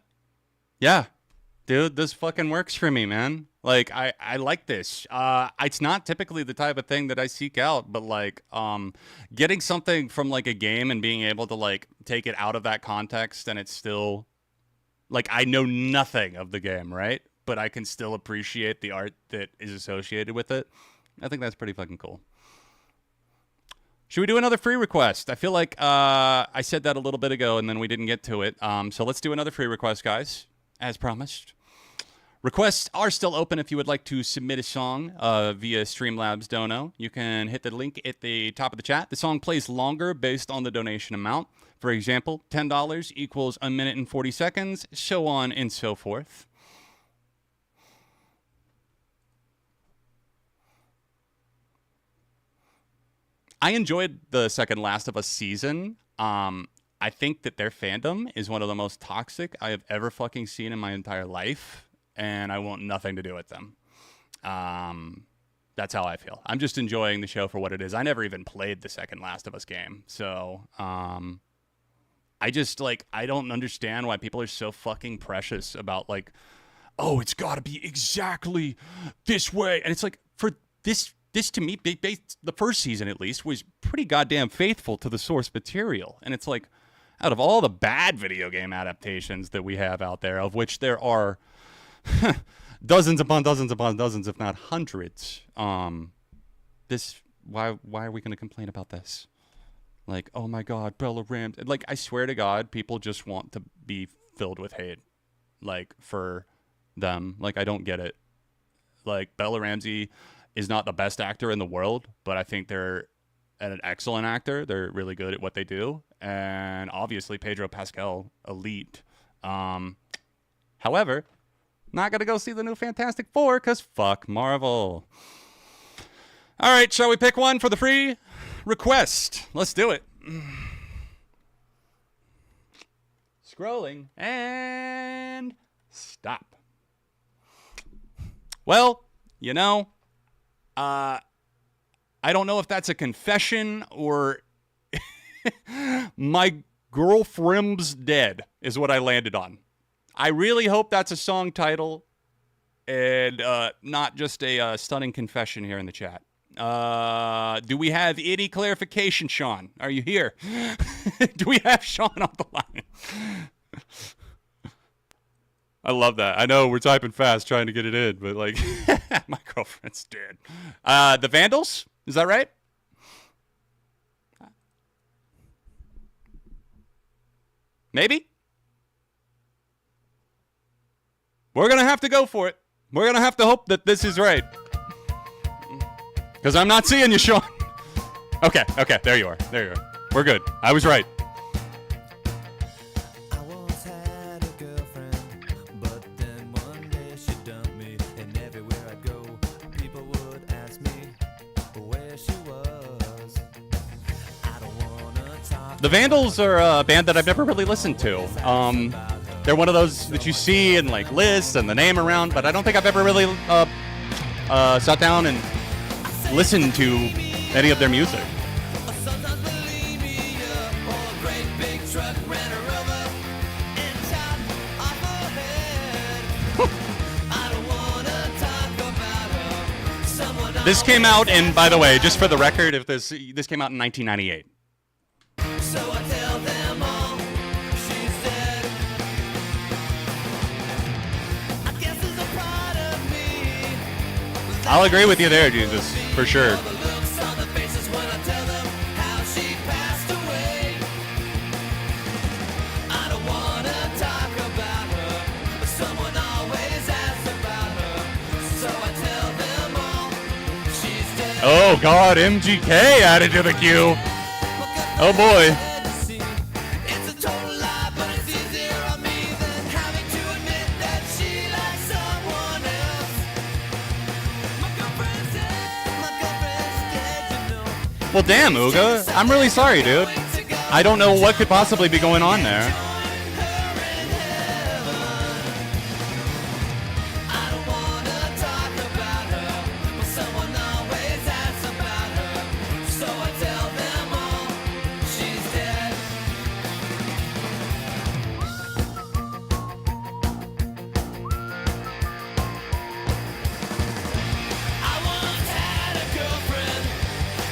S1: Yeah. Dude, this fucking works for me, man. Like, I like this. It's not typically the type of thing that I seek out, but like, getting something from like a game and being able to like take it out of that context and it's still, like, I know nothing of the game, right? But I can still appreciate the art that is associated with it. I think that's pretty fucking cool. Should we do another free request? I feel like I said that a little bit ago and then we didn't get to it. So let's do another free request, guys, as promised. Requests are still open if you would like to submit a song via Streamlabs Dono. You can hit the link at the top of the chat. The song plays longer based on the donation amount. For example, $10 equals 1 minute and 40 seconds, so on and so forth. I enjoyed the second Last of Us season. I think that their fandom is one of the most toxic I have ever fucking seen in my entire life. And I want nothing to do with them. That's how I feel. I'm just enjoying the show for what it is. I never even played the second Last of Us game. So, I just, like, I don't understand why people are so fucking precious about, like, oh, it's got to be exactly this way. And it's like, for this to me, the first season at least, was pretty goddamn faithful to the source material. And it's like, out of all the bad video game adaptations that we have out there, of which there are dozens upon dozens upon dozens, if not hundreds. Why are we going to complain about this? Like, oh my God, Bella Ramsey. Like, I swear to God, people just want to be filled with hate, like, for them. Like, I don't get it. Like, Bella Ramsey is not the best actor in the world, but I think they're an excellent actor. They're really good at what they do. And obviously, Pedro Pascal, elite. However, not going to go see the new Fantastic Four because fuck Marvel. All right, shall we pick one for the free request? Let's do it. Scrolling and stop. Well, you know, I don't know if that's a confession or my girlfriend's dead is what I landed on. I really hope that's a song title and not just a stunning confession here in the chat. Do we have any clarification, Sean? Are you here? Do we have Sean on the line? I love that. I know we're typing fast trying to get it in, but like, my girlfriend's dead. The Vandals? Is that right? Maybe? We're going to have to go for it. We're going to have to hope that this is right. Because I'm not seeing you, Sean. Okay, there you are. We're good. I was right.
S6: I once had a girlfriend, but then one day she dumped me. And everywhere I'd go, people would ask me where she was. I don't wanna talk.
S1: The Vandals are a band that I've never really listened to. They're one of those that you see in like lists and the name around, but I don't think I've ever really sat down and listened to any of their music.
S6: Sometimes believe me up, or a great big truck ran her over and chopped off her head. I don't wanna talk about her. Someone
S1: This came out, and by the way, just for the record, if this came out in 1998.
S6: so I tell them all she's dead. I guess there's a part of me
S1: I'll agree with you there, Jesus, for sure.
S6: the looks on the faces when I tell them how she passed away. I don't wanna talk about her, but someone always asks about her. So I tell them all she's dead.
S1: Oh God, MGK added to the queue. Oh boy.
S6: It's a total lie, but it's easier on me than having to admit that she likes someone else. My girlfriend's dead, you know.
S1: Well, damn, Uga. I'm really sorry, dude. I don't know what could possibly be going on there.
S6: I don't wanna talk about her, but someone always asks about her. So I tell them all she's dead. I once had a girlfriend,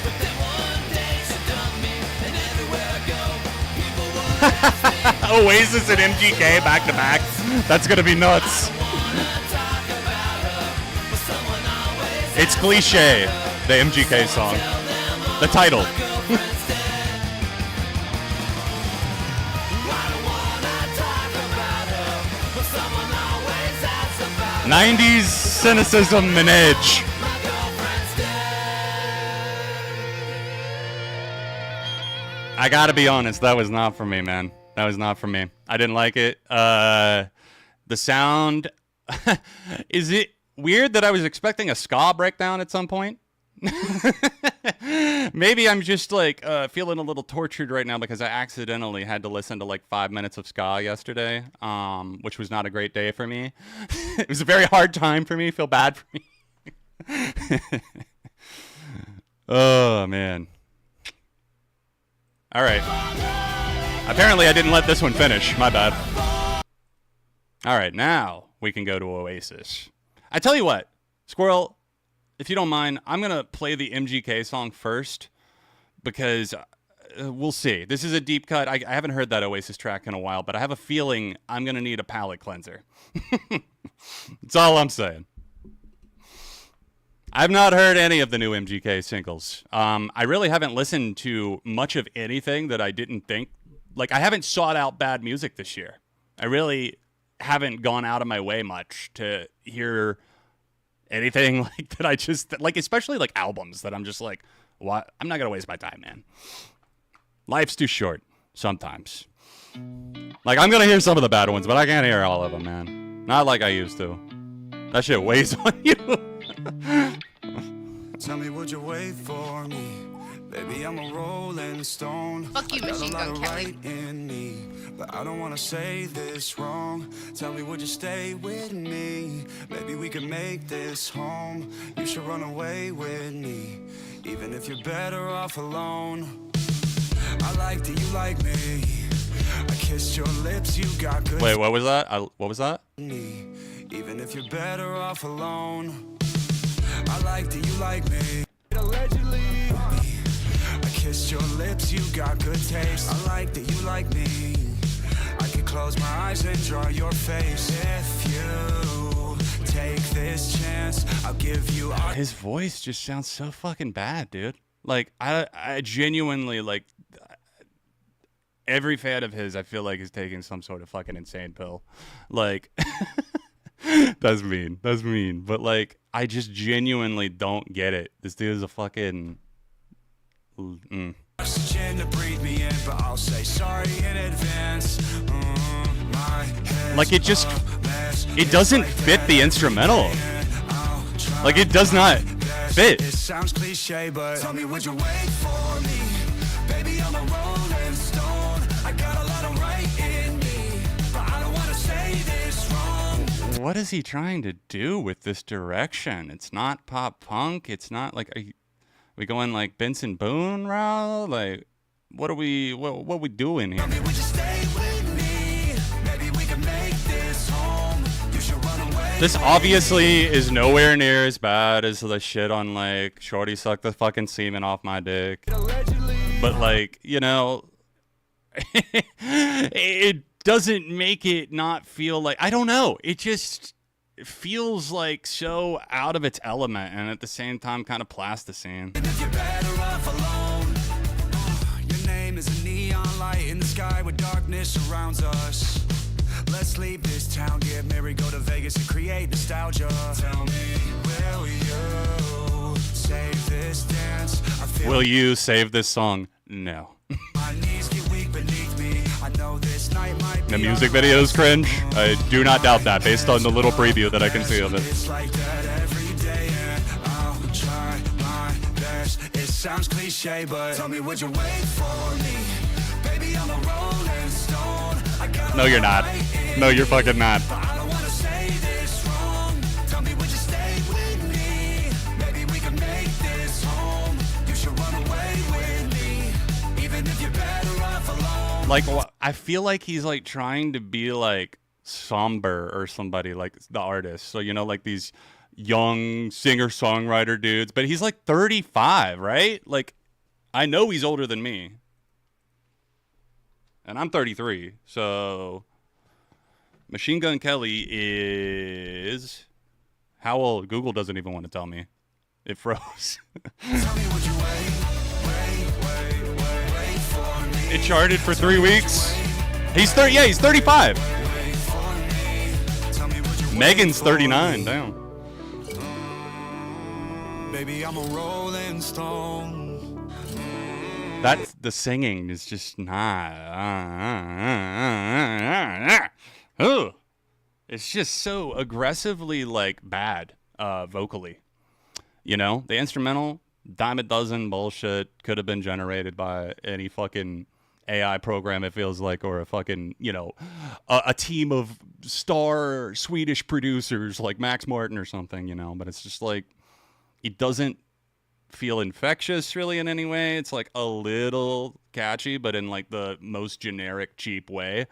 S6: but then one day she dumped me, and everywhere I go, people would ask me.
S1: Oasis and MGK back to back. That's gonna be nuts. It's cliche, the MGK song. The title. 90s cynicism and edge. I gotta be honest, that was not for me, man. That was not for me. I didn't like it. The sound. Is it weird that I was expecting a ska breakdown at some point? Maybe I'm just like feeling a little tortured right now because I accidentally had to listen to like 5 minutes of ska yesterday, which was not a great day for me. It was a very hard time for me. Feel bad for me. Oh man. All right. Apparently I didn't let this one finish. My bad. All right, now we can go to Oasis. I tell you what, Squirrel, if you don't mind, I'm going to play the MGK song first because we'll see. This is a deep cut. I haven't heard that Oasis track in a while, but I have a feeling I'm going to need a palate cleanser. That's all I'm saying. I've not heard any of the new MGK singles. I really haven't listened to much of anything that I didn't think. Like, I haven't sought out bad music this year. I really haven't gone out of my way much to hear anything like that. I just, like, especially like albums that I'm just like, what? I'm not going to waste my time, man. Life's too short sometimes. Like, I'm going to hear some of the bad ones, but I can't hear all of them, man. Not like I used to. That shit weighs on you.
S4: Tell me, would you wait for me? Baby, I'm a rolling stone.
S2: Fuck you,
S4: I got
S2: Machine
S4: a lot
S2: Gun
S4: of
S2: Kelly.
S4: right in me, but I don't wanna say this wrong. Tell me, would you stay with me? Maybe we could make this home. You should run away with me, even if you're better off alone. I like that you like me. I kissed your lips, you got good.
S1: Wait, what was that? What was that?
S4: Me, even if you're better off alone. I like that you like me. Allegedly, I kissed your lips, you got good taste. I like that you like me. I could close my eyes and draw your face. If you take this chance, I'll give you all.
S1: His voice just sounds so fucking bad, dude. Like, I genuinely, like, every fan of his, I feel like, is taking some sort of fucking insane pill. Like, that's mean. But, like, I just genuinely don't get it. This dude is a fucking...
S4: Oxygen to breathe me in, but I'll say sorry in advance. My head's
S1: Like, it just...
S4: a mess.
S1: It doesn't fit the instrumental. Like, it does not fit.
S4: It sounds cliche, but tell me, would you wait for me? Baby, I'm a rolling stone. I got a lot of right in me, but I don't wanna say this wrong.
S1: What is he trying to do with this direction? It's not pop punk. It's not like... Are we going like Benson Boone route? Like, what are we doing here?
S4: Tell me, would you stay with me? Maybe we can make this home. You should run away.
S1: This obviously is nowhere near as bad as the shit on like Shorty Suck the fucking semen off my dick. But like, you know, it doesn't make it not feel like, I don't know. It just feels like so out of its element and at the same time kind of plasticine.
S4: If you're better off alone. Your name is a neon light in the sky where darkness surrounds us. Let's leave this town, get married, go to Vegas and create nostalgia. Tell me, will you save this dance? I feel
S1: Will you save this song? No.
S4: my knees get weak beneath me. I know this night might be
S1: The music video is cringe. I do not doubt that based on the little preview that I can see of it.
S4: It's like that every day, and I'll try my best. It sounds cliche, but tell me, would you wait for me? Baby, I'm a rolling stone. I got
S1: No, you're not. No, you're fucking not.
S4: But I don't wanna say this wrong. Tell me, would you stay with me? Maybe we can make this home. You should run away with me, even if you're better off alone.
S1: Like, I feel like he's like trying to be like somber or somebody, like the artist. So, you know, like these young singer-songwriter dudes, but he's like 35, right? Like, I know he's older than me. And I'm 33, so Machine Gun Kelly is how old? Google doesn't even want to tell me. It froze.
S4: Tell me, would you wait for me?
S1: It charted for 3 weeks. He's 30. Yeah, he's 35.
S4: Wait for me. Tell me, would you
S1: Megan's
S4: wait for
S1: 39.
S4: me?
S1: Damn.
S4: Baby, I'm a rolling stone.
S1: That's the singing is just not. Ugh. It's just so aggressively like bad vocally. You know, the instrumental, dime a dozen bullshit, could have been generated by any fucking AI program, it feels like, or a fucking, you know, a team of star Swedish producers like Max Martin or something, you know. But it's just like, it doesn't feel infectious really in any way. It's like a little catchy, but in like the most generic, cheap way.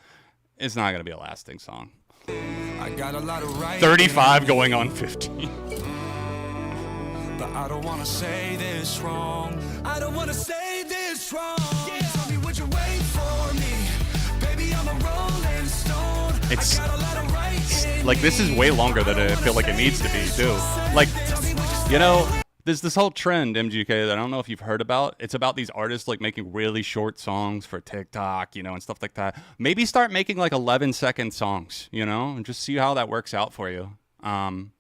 S1: It's not gonna be a lasting song.
S4: I got a lot of right
S1: 35 going on 15.
S4: but I don't wanna say this wrong. I don't wanna say this wrong. Yeah. Tell me, would you wait for me? Baby, I'm a rolling stone.
S1: It's
S4: I got a lot of right in
S1: like, this is way longer than I feel like it needs to be too. Like, you know, there's this whole trend, MGK, that I don't know if you've heard about. It's about these artists like making really short songs for TikTok, you know, and stuff like that. Maybe start making like 11-second songs, you know, and just see how that works out for you. And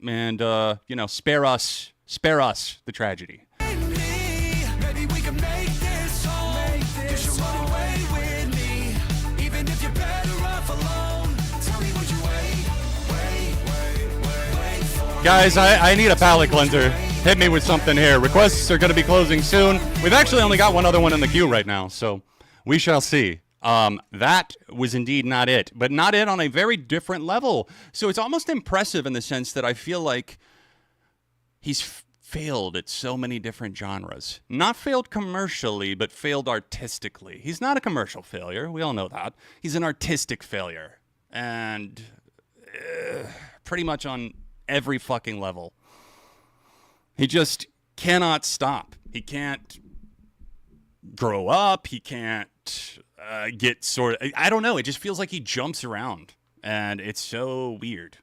S1: you know, spare us the tragedy.
S4: Maybe we can make this home. You should run away with me, even if you're better off alone. Tell me, would you wait for me?
S1: Guys, I need a palate cleanser. hit me with something here. Requests are going to be closing soon. We've actually only got one other one in the queue right now, so we shall see. That was indeed not it, but not it on a very different level. So it's almost impressive in the sense that I feel like he's failed at so many different genres. Not failed commercially, but failed artistically. He's not a commercial failure. We all know that. He's an artistic failure. And pretty much on every fucking level. He just cannot stop. He can't grow up. He can't get sort of... I don't know. It just feels like he jumps around. And it's so weird.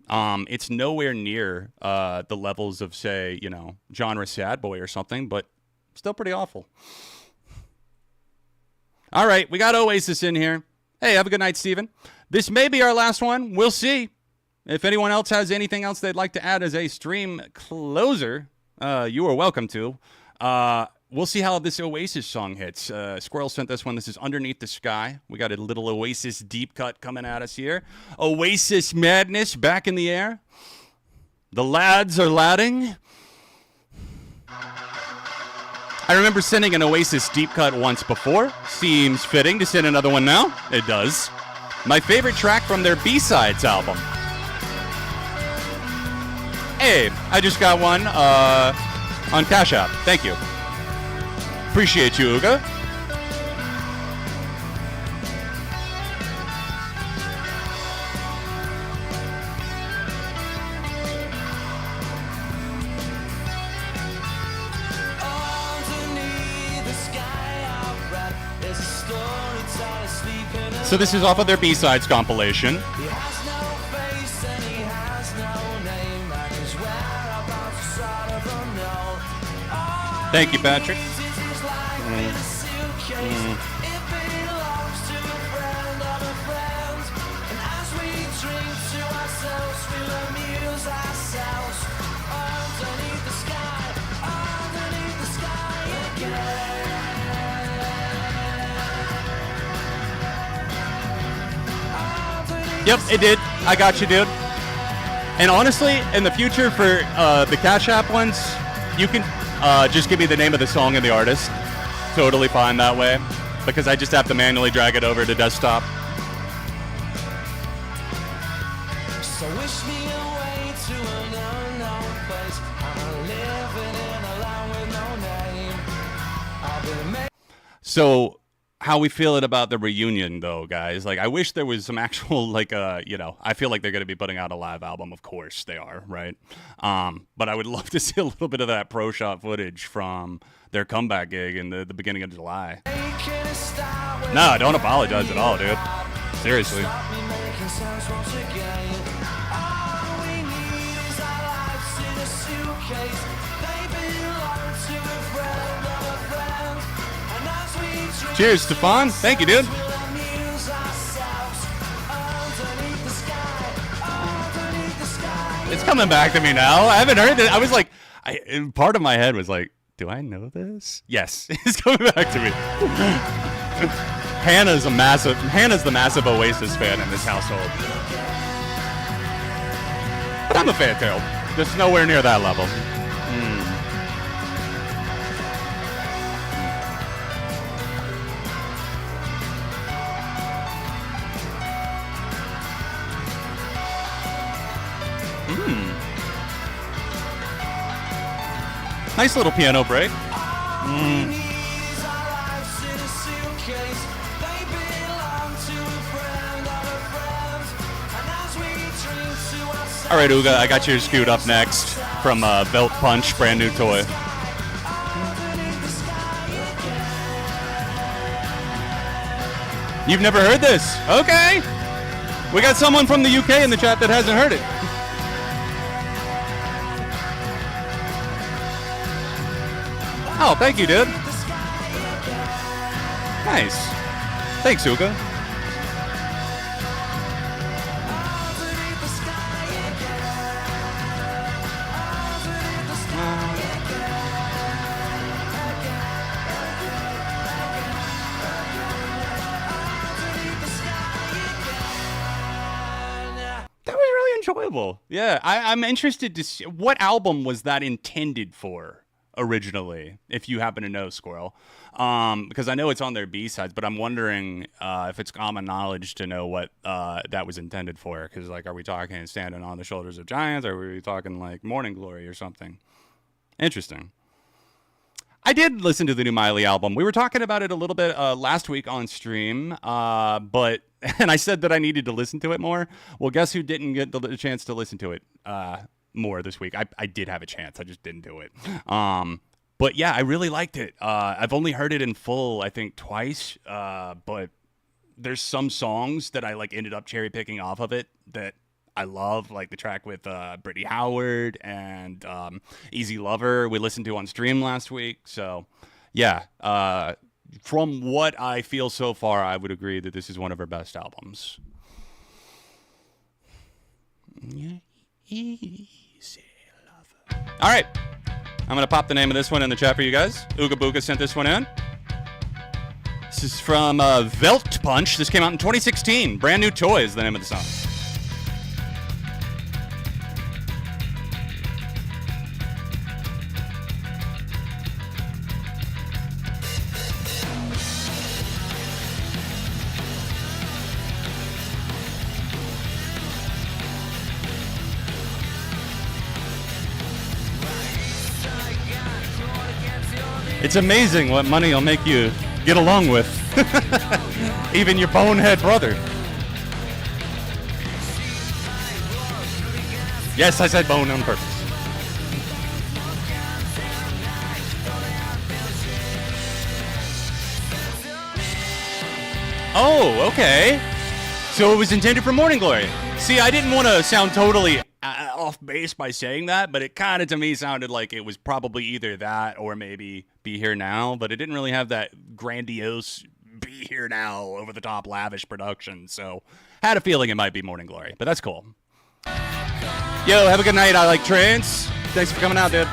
S1: It's nowhere near the levels of, say, you know, genre sad boy or something, but still pretty awful. All right, we got Oasis in here. Hey, have a good night, Steven. This may be our last one. We'll see. If anyone else has anything else they'd like to add as a stream closer, you are welcome to. We'll see how this Oasis song hits. Squirrel sent this one. This is Underneath the Sky. We got a little Oasis deep cut coming at us here. Oasis madness back in the air. The lads are ladding. I remember sending an Oasis deep cut once before. Seems fitting to send another one now. It does. My favorite track from their B-Sides album. Hey, I just got one on CashApp. Thank you. Appreciate you, Uga. So this is off of their B-Sides compilation. Thank you, Patrick. Yep, it did. I got you, dude. And honestly, in the future for the Cash App ones, you can just give me the name of the song and the artist. Totally fine that way, because I just have to manually drag it over to desktop.
S6: So wish me away to an unknown place. I'm living in a land with no name. I've been
S1: So how we feeling about the reunion, though, guys? Like, I wish there was some actual, like, you know, I feel like they're going to be putting out a live album. Of course they are, right? But I would love to see a little bit of that pro shot footage from their comeback gig in the beginning of July. No, don't apologize at all, dude. Seriously. Cheers, Stefan. Thank you, dude. It's coming back to me now. I haven't heard it. I was like, part of my head was like, do I know this? Yes, it's coming back to me. Hannah's the massive Oasis fan in this household. But I'm a fan too. Just nowhere near that level. Nice little piano break. All right, Uga, I got yours queued up next from Belt Punch, brand new toy. You've never heard this? Okay. We got someone from the UK in the chat that hasn't heard it. Oh, thank you, dude. Nice. Thanks, Uga. enjoyable. Yeah, I'm interested to see what album was that intended for originally, if you happen to know, Squirrel. Because I know it's on their B-sides, but I'm wondering if it's common knowledge to know what that was intended for. Because, like, are we talking Standing on the Shoulders of Giants, or are we talking, like, Morning Glory or something? Interesting. I did listen to the new Miley album. We were talking about it a little bit last week on stream, and I said that I needed to listen to it more. Well, guess who didn't get the chance to listen to it more this week? I did have a chance. I just didn't do it. But yeah, I really liked it. I've only heard it in full, I think, twice. But there's some songs that I like ended up cherry picking off of it that I love, like the track with Brittany Howard and Easy Lover we listened to on stream last week. So yeah, from what I feel so far, I would agree that this is one of her best albums. Easy Lover. All right. I'm going to pop the name of this one in the chat for you guys. Ooga Booga sent this one in. This is from Velt Punch. This came out in 2016. Brand New Toy is the name of the song. It's amazing what money will make you get along with. Even your bonehead brother. Yes, I said bone on purpose. Oh, okay. So it was intended for Morning Glory. See, I didn't want to sound totally off base by saying that, but it kind of to me sounded like it was probably either that or maybe Be Here Now, but it didn't really have that grandiose Be Here Now over the top lavish production. So had a feeling it might be Morning Glory, but that's cool. Yo, have a good night. I like trains. Thanks for coming out, dude.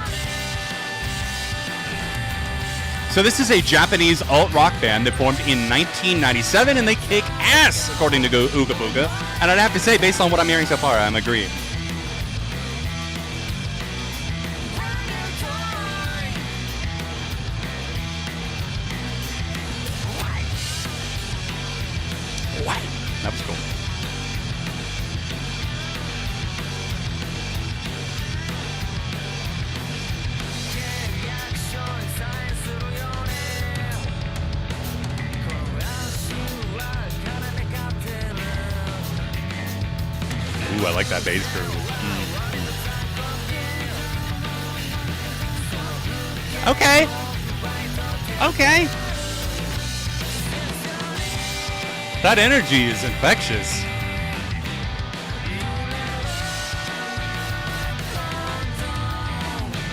S1: So this is a Japanese alt-rock band that formed in 1997, and they kick ass, according to Ooga Booga. And I'd have to say, based on what I'm hearing so far, I'm agreeing. That was cool. Ooh, I like that bass groove. Okay. Okay. That energy is infectious.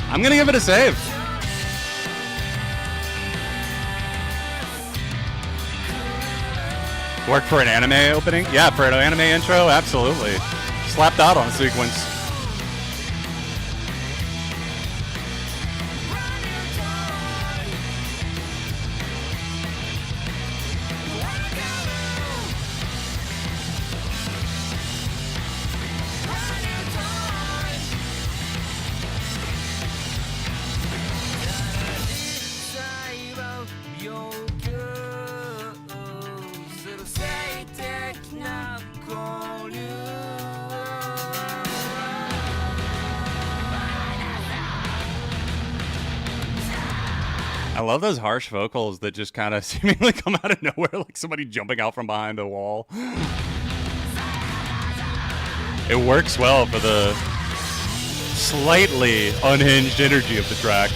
S1: I'm gonna give it a save. Work for an anime opening? Yeah, for an anime intro, absolutely. Slapped out on a sequence. I love those harsh vocals that just kind of seemingly come out of nowhere, like somebody jumping out from behind a wall. It works well for the slightly unhinged energy of the track.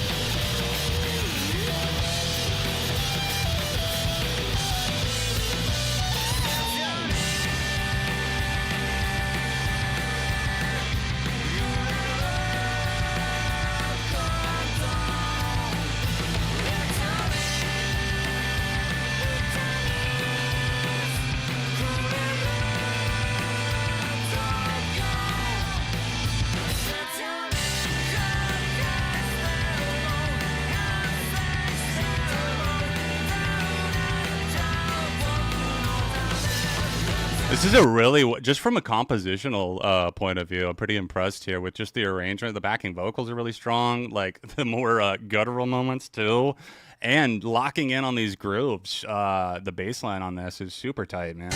S1: This is a really, just from a compositional point of view, I'm pretty impressed here with just the arrangement. The backing vocals are really strong, like the more guttural moments too, and locking in on these grooves. The bass line on this is super tight, man.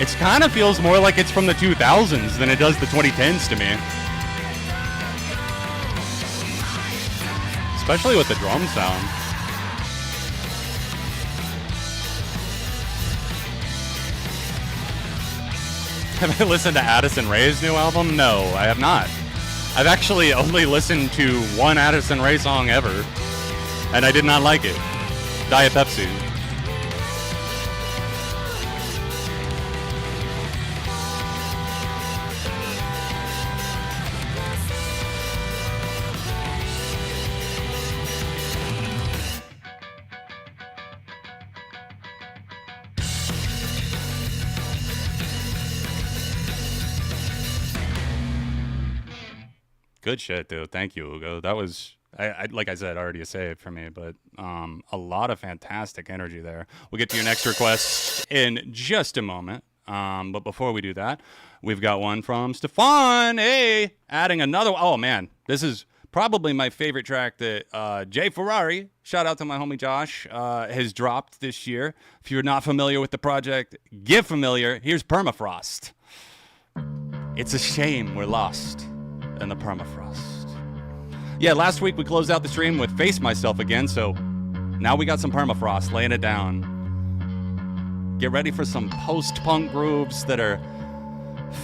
S1: It kind of feels more like it's from the 2000s than it does the 2010s to me. Especially with the drum sound. Have I listened to Addison Rae's new album? No, I have not. I've actually only listened to one Addison Rae song ever, and I did not like it. Diet Pepsi. Good shit, dude. Thank you, Ugo. That was, I like I said, already a save for me, but a lot of fantastic energy there. We'll get to your next request in just a moment. But before we do that, we've got one from Stefan. Hey, adding another. Oh, man. This is probably my favorite track that Jay Ferrari, shout out to my homie Josh, has dropped this year. If you're not familiar with the project, get familiar. Here's Permafrost. It's a shame we're lost in the permafrost. Yeah, last week we closed out the stream with Face Myself again, so now we got some permafrost laying it down. Get ready for some post-punk grooves that are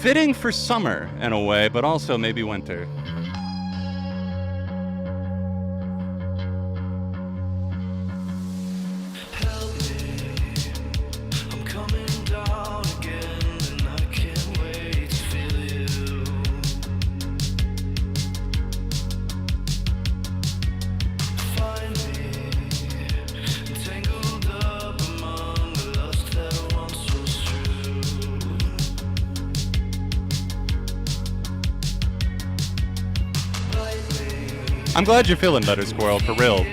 S1: fitting for summer in a way, but also maybe winter. I'm glad you're feeling better, Squirrel, for real.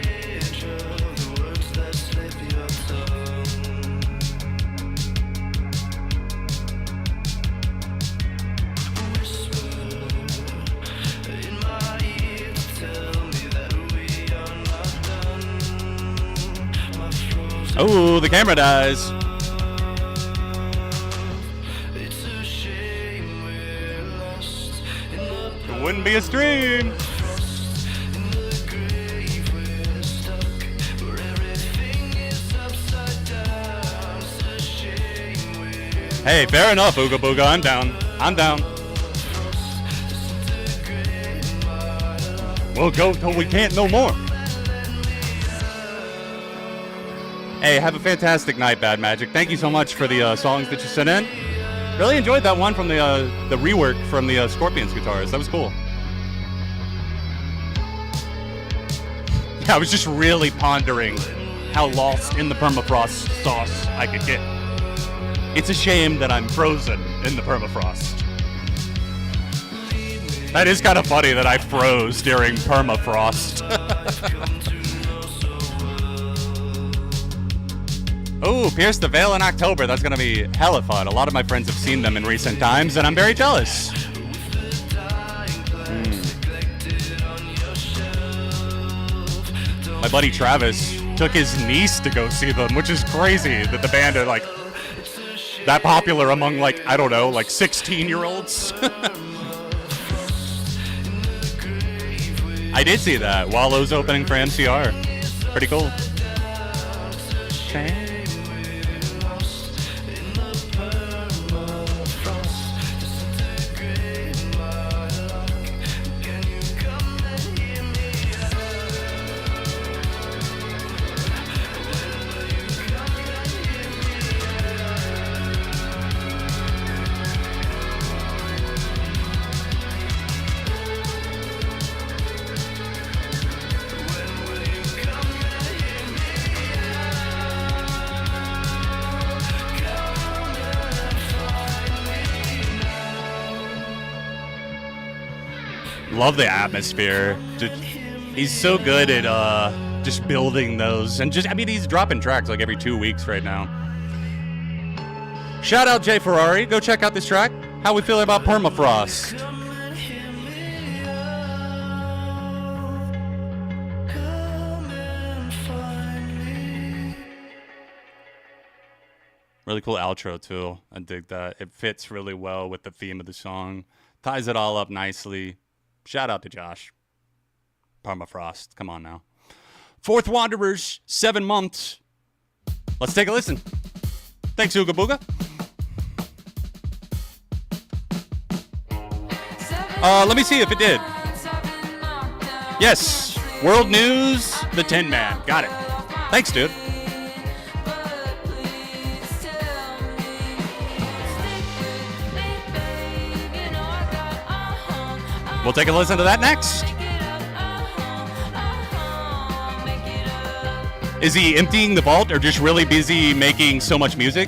S1: Oh, the camera dies. It wouldn't be a stream. Hey, fair enough, Ooga Booga. I'm down. I'm down. We'll go till we can't no more. Hey, have a fantastic night, Bad Magic. Thank you so much for the songs that you sent in. Really enjoyed that one from the rework from the Scorpions guitars. That was cool. Yeah, I was just really pondering how lost in the permafrost sauce I could get. It's a shame that I'm frozen in the permafrost. That is kind of funny that I froze during permafrost. Oh, Pierce the Veil in October. That's going to be hella fun. A lot of my friends have seen them in recent times, and I'm very jealous. My buddy Travis took his niece to go see them, which is crazy that the band are like that popular among, like, I don't know, like 16-year-olds. I did see that. Wallow's opening for MCR. Pretty cool. Love the atmosphere. He's so good at just building those, and just, I mean, he's dropping tracks like every 2 weeks right now. Shout out Jay Ferrari. Go check out this track. How we feeling about Permafrost? Really cool outro too. I dig that. It fits really well with the theme of the song. Ties it all up nicely. Shout out to Josh. Permafrost. Come on now. Fourth Wanderers, 7 months. Let's take a listen. Thanks, Ooga Booga. Let me see if it did. Yes. World News, the Tin Man. Got it. Thanks, dude. We'll take a listen to that next. Is he emptying the vault or just really busy making so much music?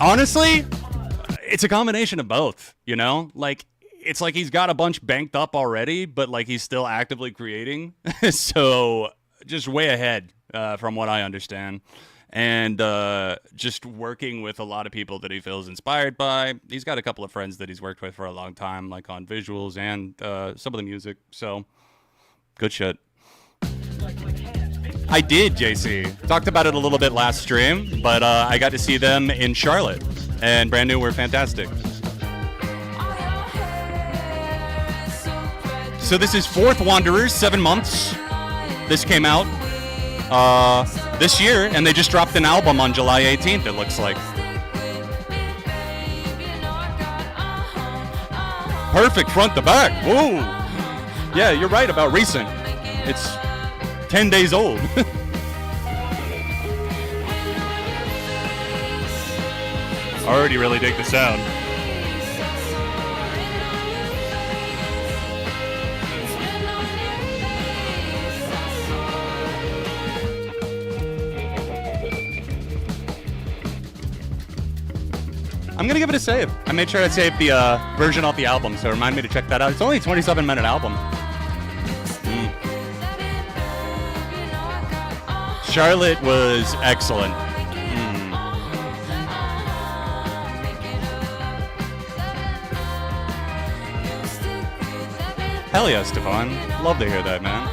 S1: Honestly, it's a combination of both, you know? Like, it's like he's got a bunch banked up already, but like he's still actively creating. So just way ahead from what I understand. And just working with a lot of people that he feels inspired by. He's got a couple of friends that he's worked with for a long time, like on visuals and some of the music. So, good shit. I did, JC. Talked about it a little bit last stream, but I got to see them in Charlotte. And brand new were fantastic. So this is Fourth Wanderers, 7 months. This came out this year, and they just dropped an album on July 18th, it looks like. Perfect front to back. Whoa. Yeah, you're right about recent. It's 10 days old. Already really dig the sound. I'm going to give it a save. I made sure I saved the version off the album, so remind me to check that out. It's only a 27-minute album. Charlotte was excellent. Hell yeah, Stefan. Love to hear that, man.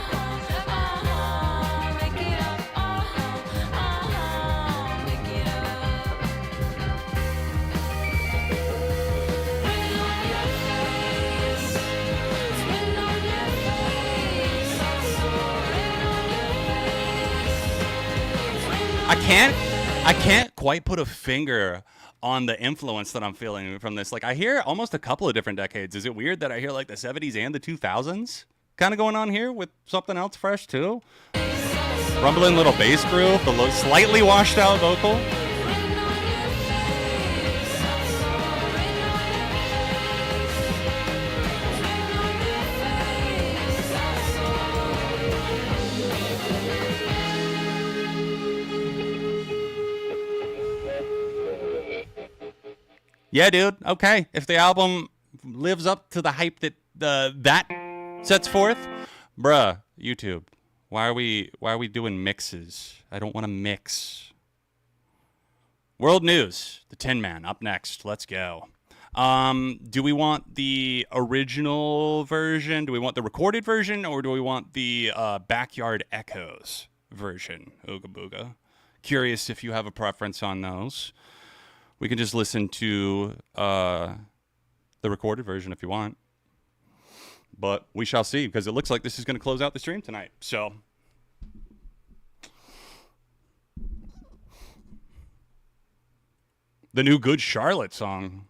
S1: I can't quite put a finger on the influence that I'm feeling from this. Like, I hear almost a couple of different decades. Is it weird that I hear like the 70s and the 2000s kind of going on here with something else fresh too? Rumbling little bass groove, the slightly washed out vocal. Yeah, dude. Okay. If the album lives up to the hype that that sets forth, bruh, YouTube. Why are we doing mixes? I don't want to mix. World News, the Tin Man, up next. Let's go. Do we want the original version? Do we want the recorded version, or do we want the Backyard Echoes version? Ooga booga. Curious if you have a preference on those. We can just listen to the recorded version if you want. But we shall see, because it looks like this is going to close out the stream tonight. So, the new Good Charlotte song.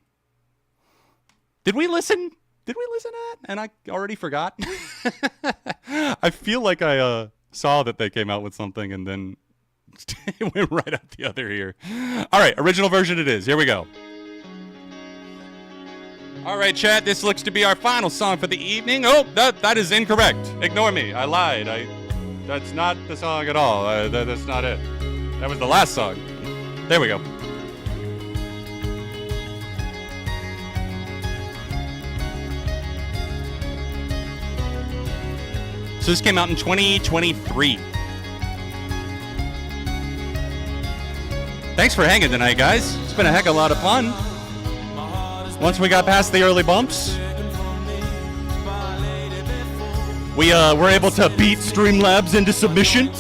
S1: Did we listen to that? And I already forgot. I feel like I saw that they came out with something and then it went right out the other ear. All right, original version it is. Here we go. All right, chat, this looks to be our final song for the evening. Oh, that is incorrect. Ignore me. I lied. That's not the song at all. That's not it. That was the last song. There we go. So this came out in 2023. Thanks for hanging tonight, guys. It's been a heck of a lot of fun. Once we got past the early bumps, we were able to beat Streamlabs into submission.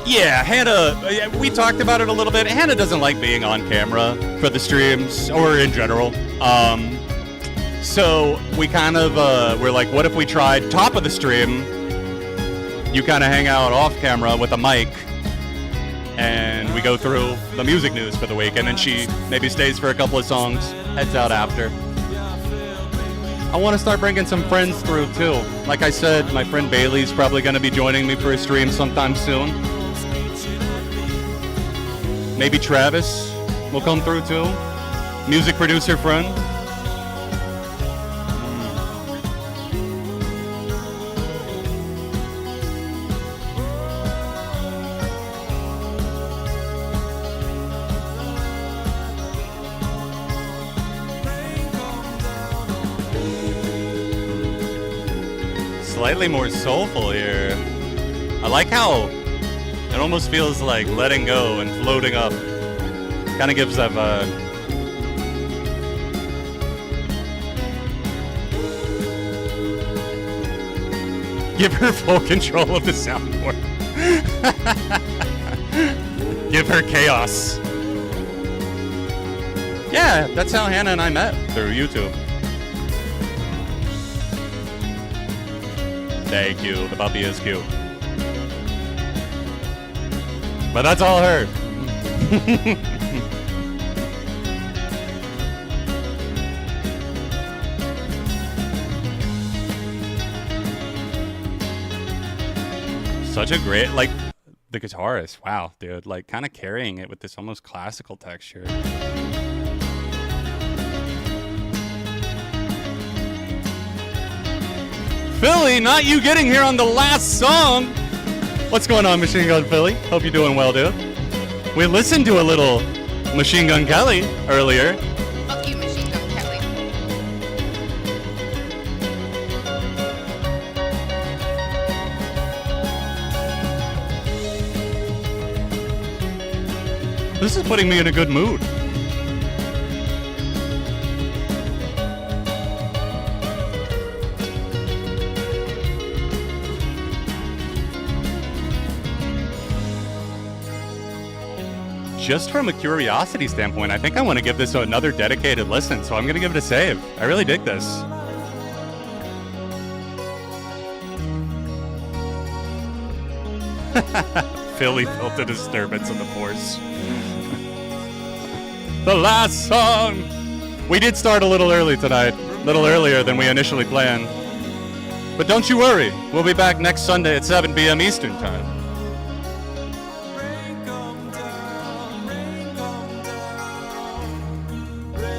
S1: Yeah, Hannah, we talked about it a little bit. Hannah doesn't like being on camera for the streams or in general. So we kind of, we're like, what if we tried top of the stream? You kind of hang out off camera with a mic and we go through the music news for the week. And then she maybe stays for a couple of songs, heads out after. I want to start bringing some friends through too. Like I said, my friend Bailey's probably going to be joining me for a stream sometime soon. Maybe Travis will come through too. Music producer friend. Slightly more soulful here. I like how it almost feels like letting go and floating up. Kind of gives that vibe. Give her full control of the soundboard. Give her chaos. Yeah, that's how Hannah and I met, through YouTube. Thank you, the puppy is cute. But that's all her. Such a great, like, the guitarist. Wow, dude. Like, kind of carrying it with this almost classical texture. Philly, not you getting here on the last song. What's going on, Machine Gun Philly? Hope you're doing well, dude. We listened to a little Machine Gun Kelly earlier.
S2: Fuck you, Machine Gun Kelly.
S1: This is putting me in a good mood. Just from a curiosity standpoint, I think I want to give this another dedicated listen, so I'm going to give it a save. I really dig this. Philly felt a disturbance in the force. The last song! We did start a little early tonight, a little earlier than we initially planned. But don't you worry, we'll be back next Sunday at 7 p.m. Eastern Time.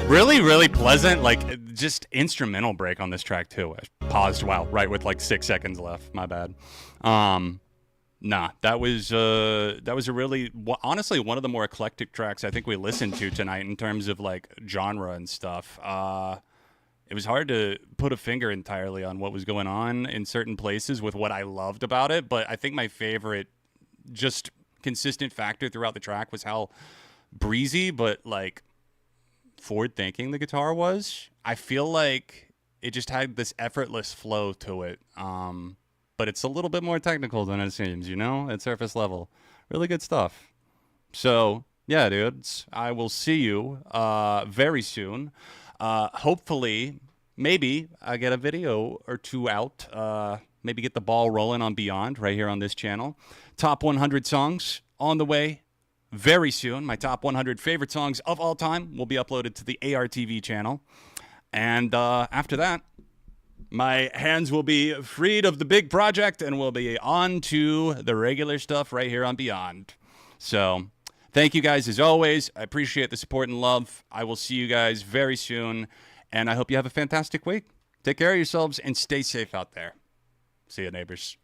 S1: Really, really pleasant, like, just instrumental break on this track, too. I paused, wow, right with, like, 6 seconds left. My bad. Nah, that was a really, honestly, one of the more eclectic tracks I think we listened to tonight in terms of, like, genre and stuff. It was hard to put a finger entirely on what was going on in certain places with what I loved about it, but I think my favorite, just consistent factor throughout the track was how breezy, but, like, forward-thinking the guitar was. I feel like it just had this effortless flow to it, but it's a little bit more technical than it seems, you know, at surface level. Really good stuff. So, yeah, dudes, I will see you very soon. Hopefully, maybe I get a video or two out, maybe get the ball rolling on Beyond right here on this channel. Top 100 songs on the way. Very soon, my top 100 favorite songs of all time will be uploaded to the ARTV channel. And after that, my hands will be freed of the big project and we'll be on to the regular stuff right here on Beyond. So, thank you guys as always. I appreciate the support and love. I will see you guys very soon. And I hope you have a fantastic week. Take care of yourselves and stay safe out there. See you, neighbors.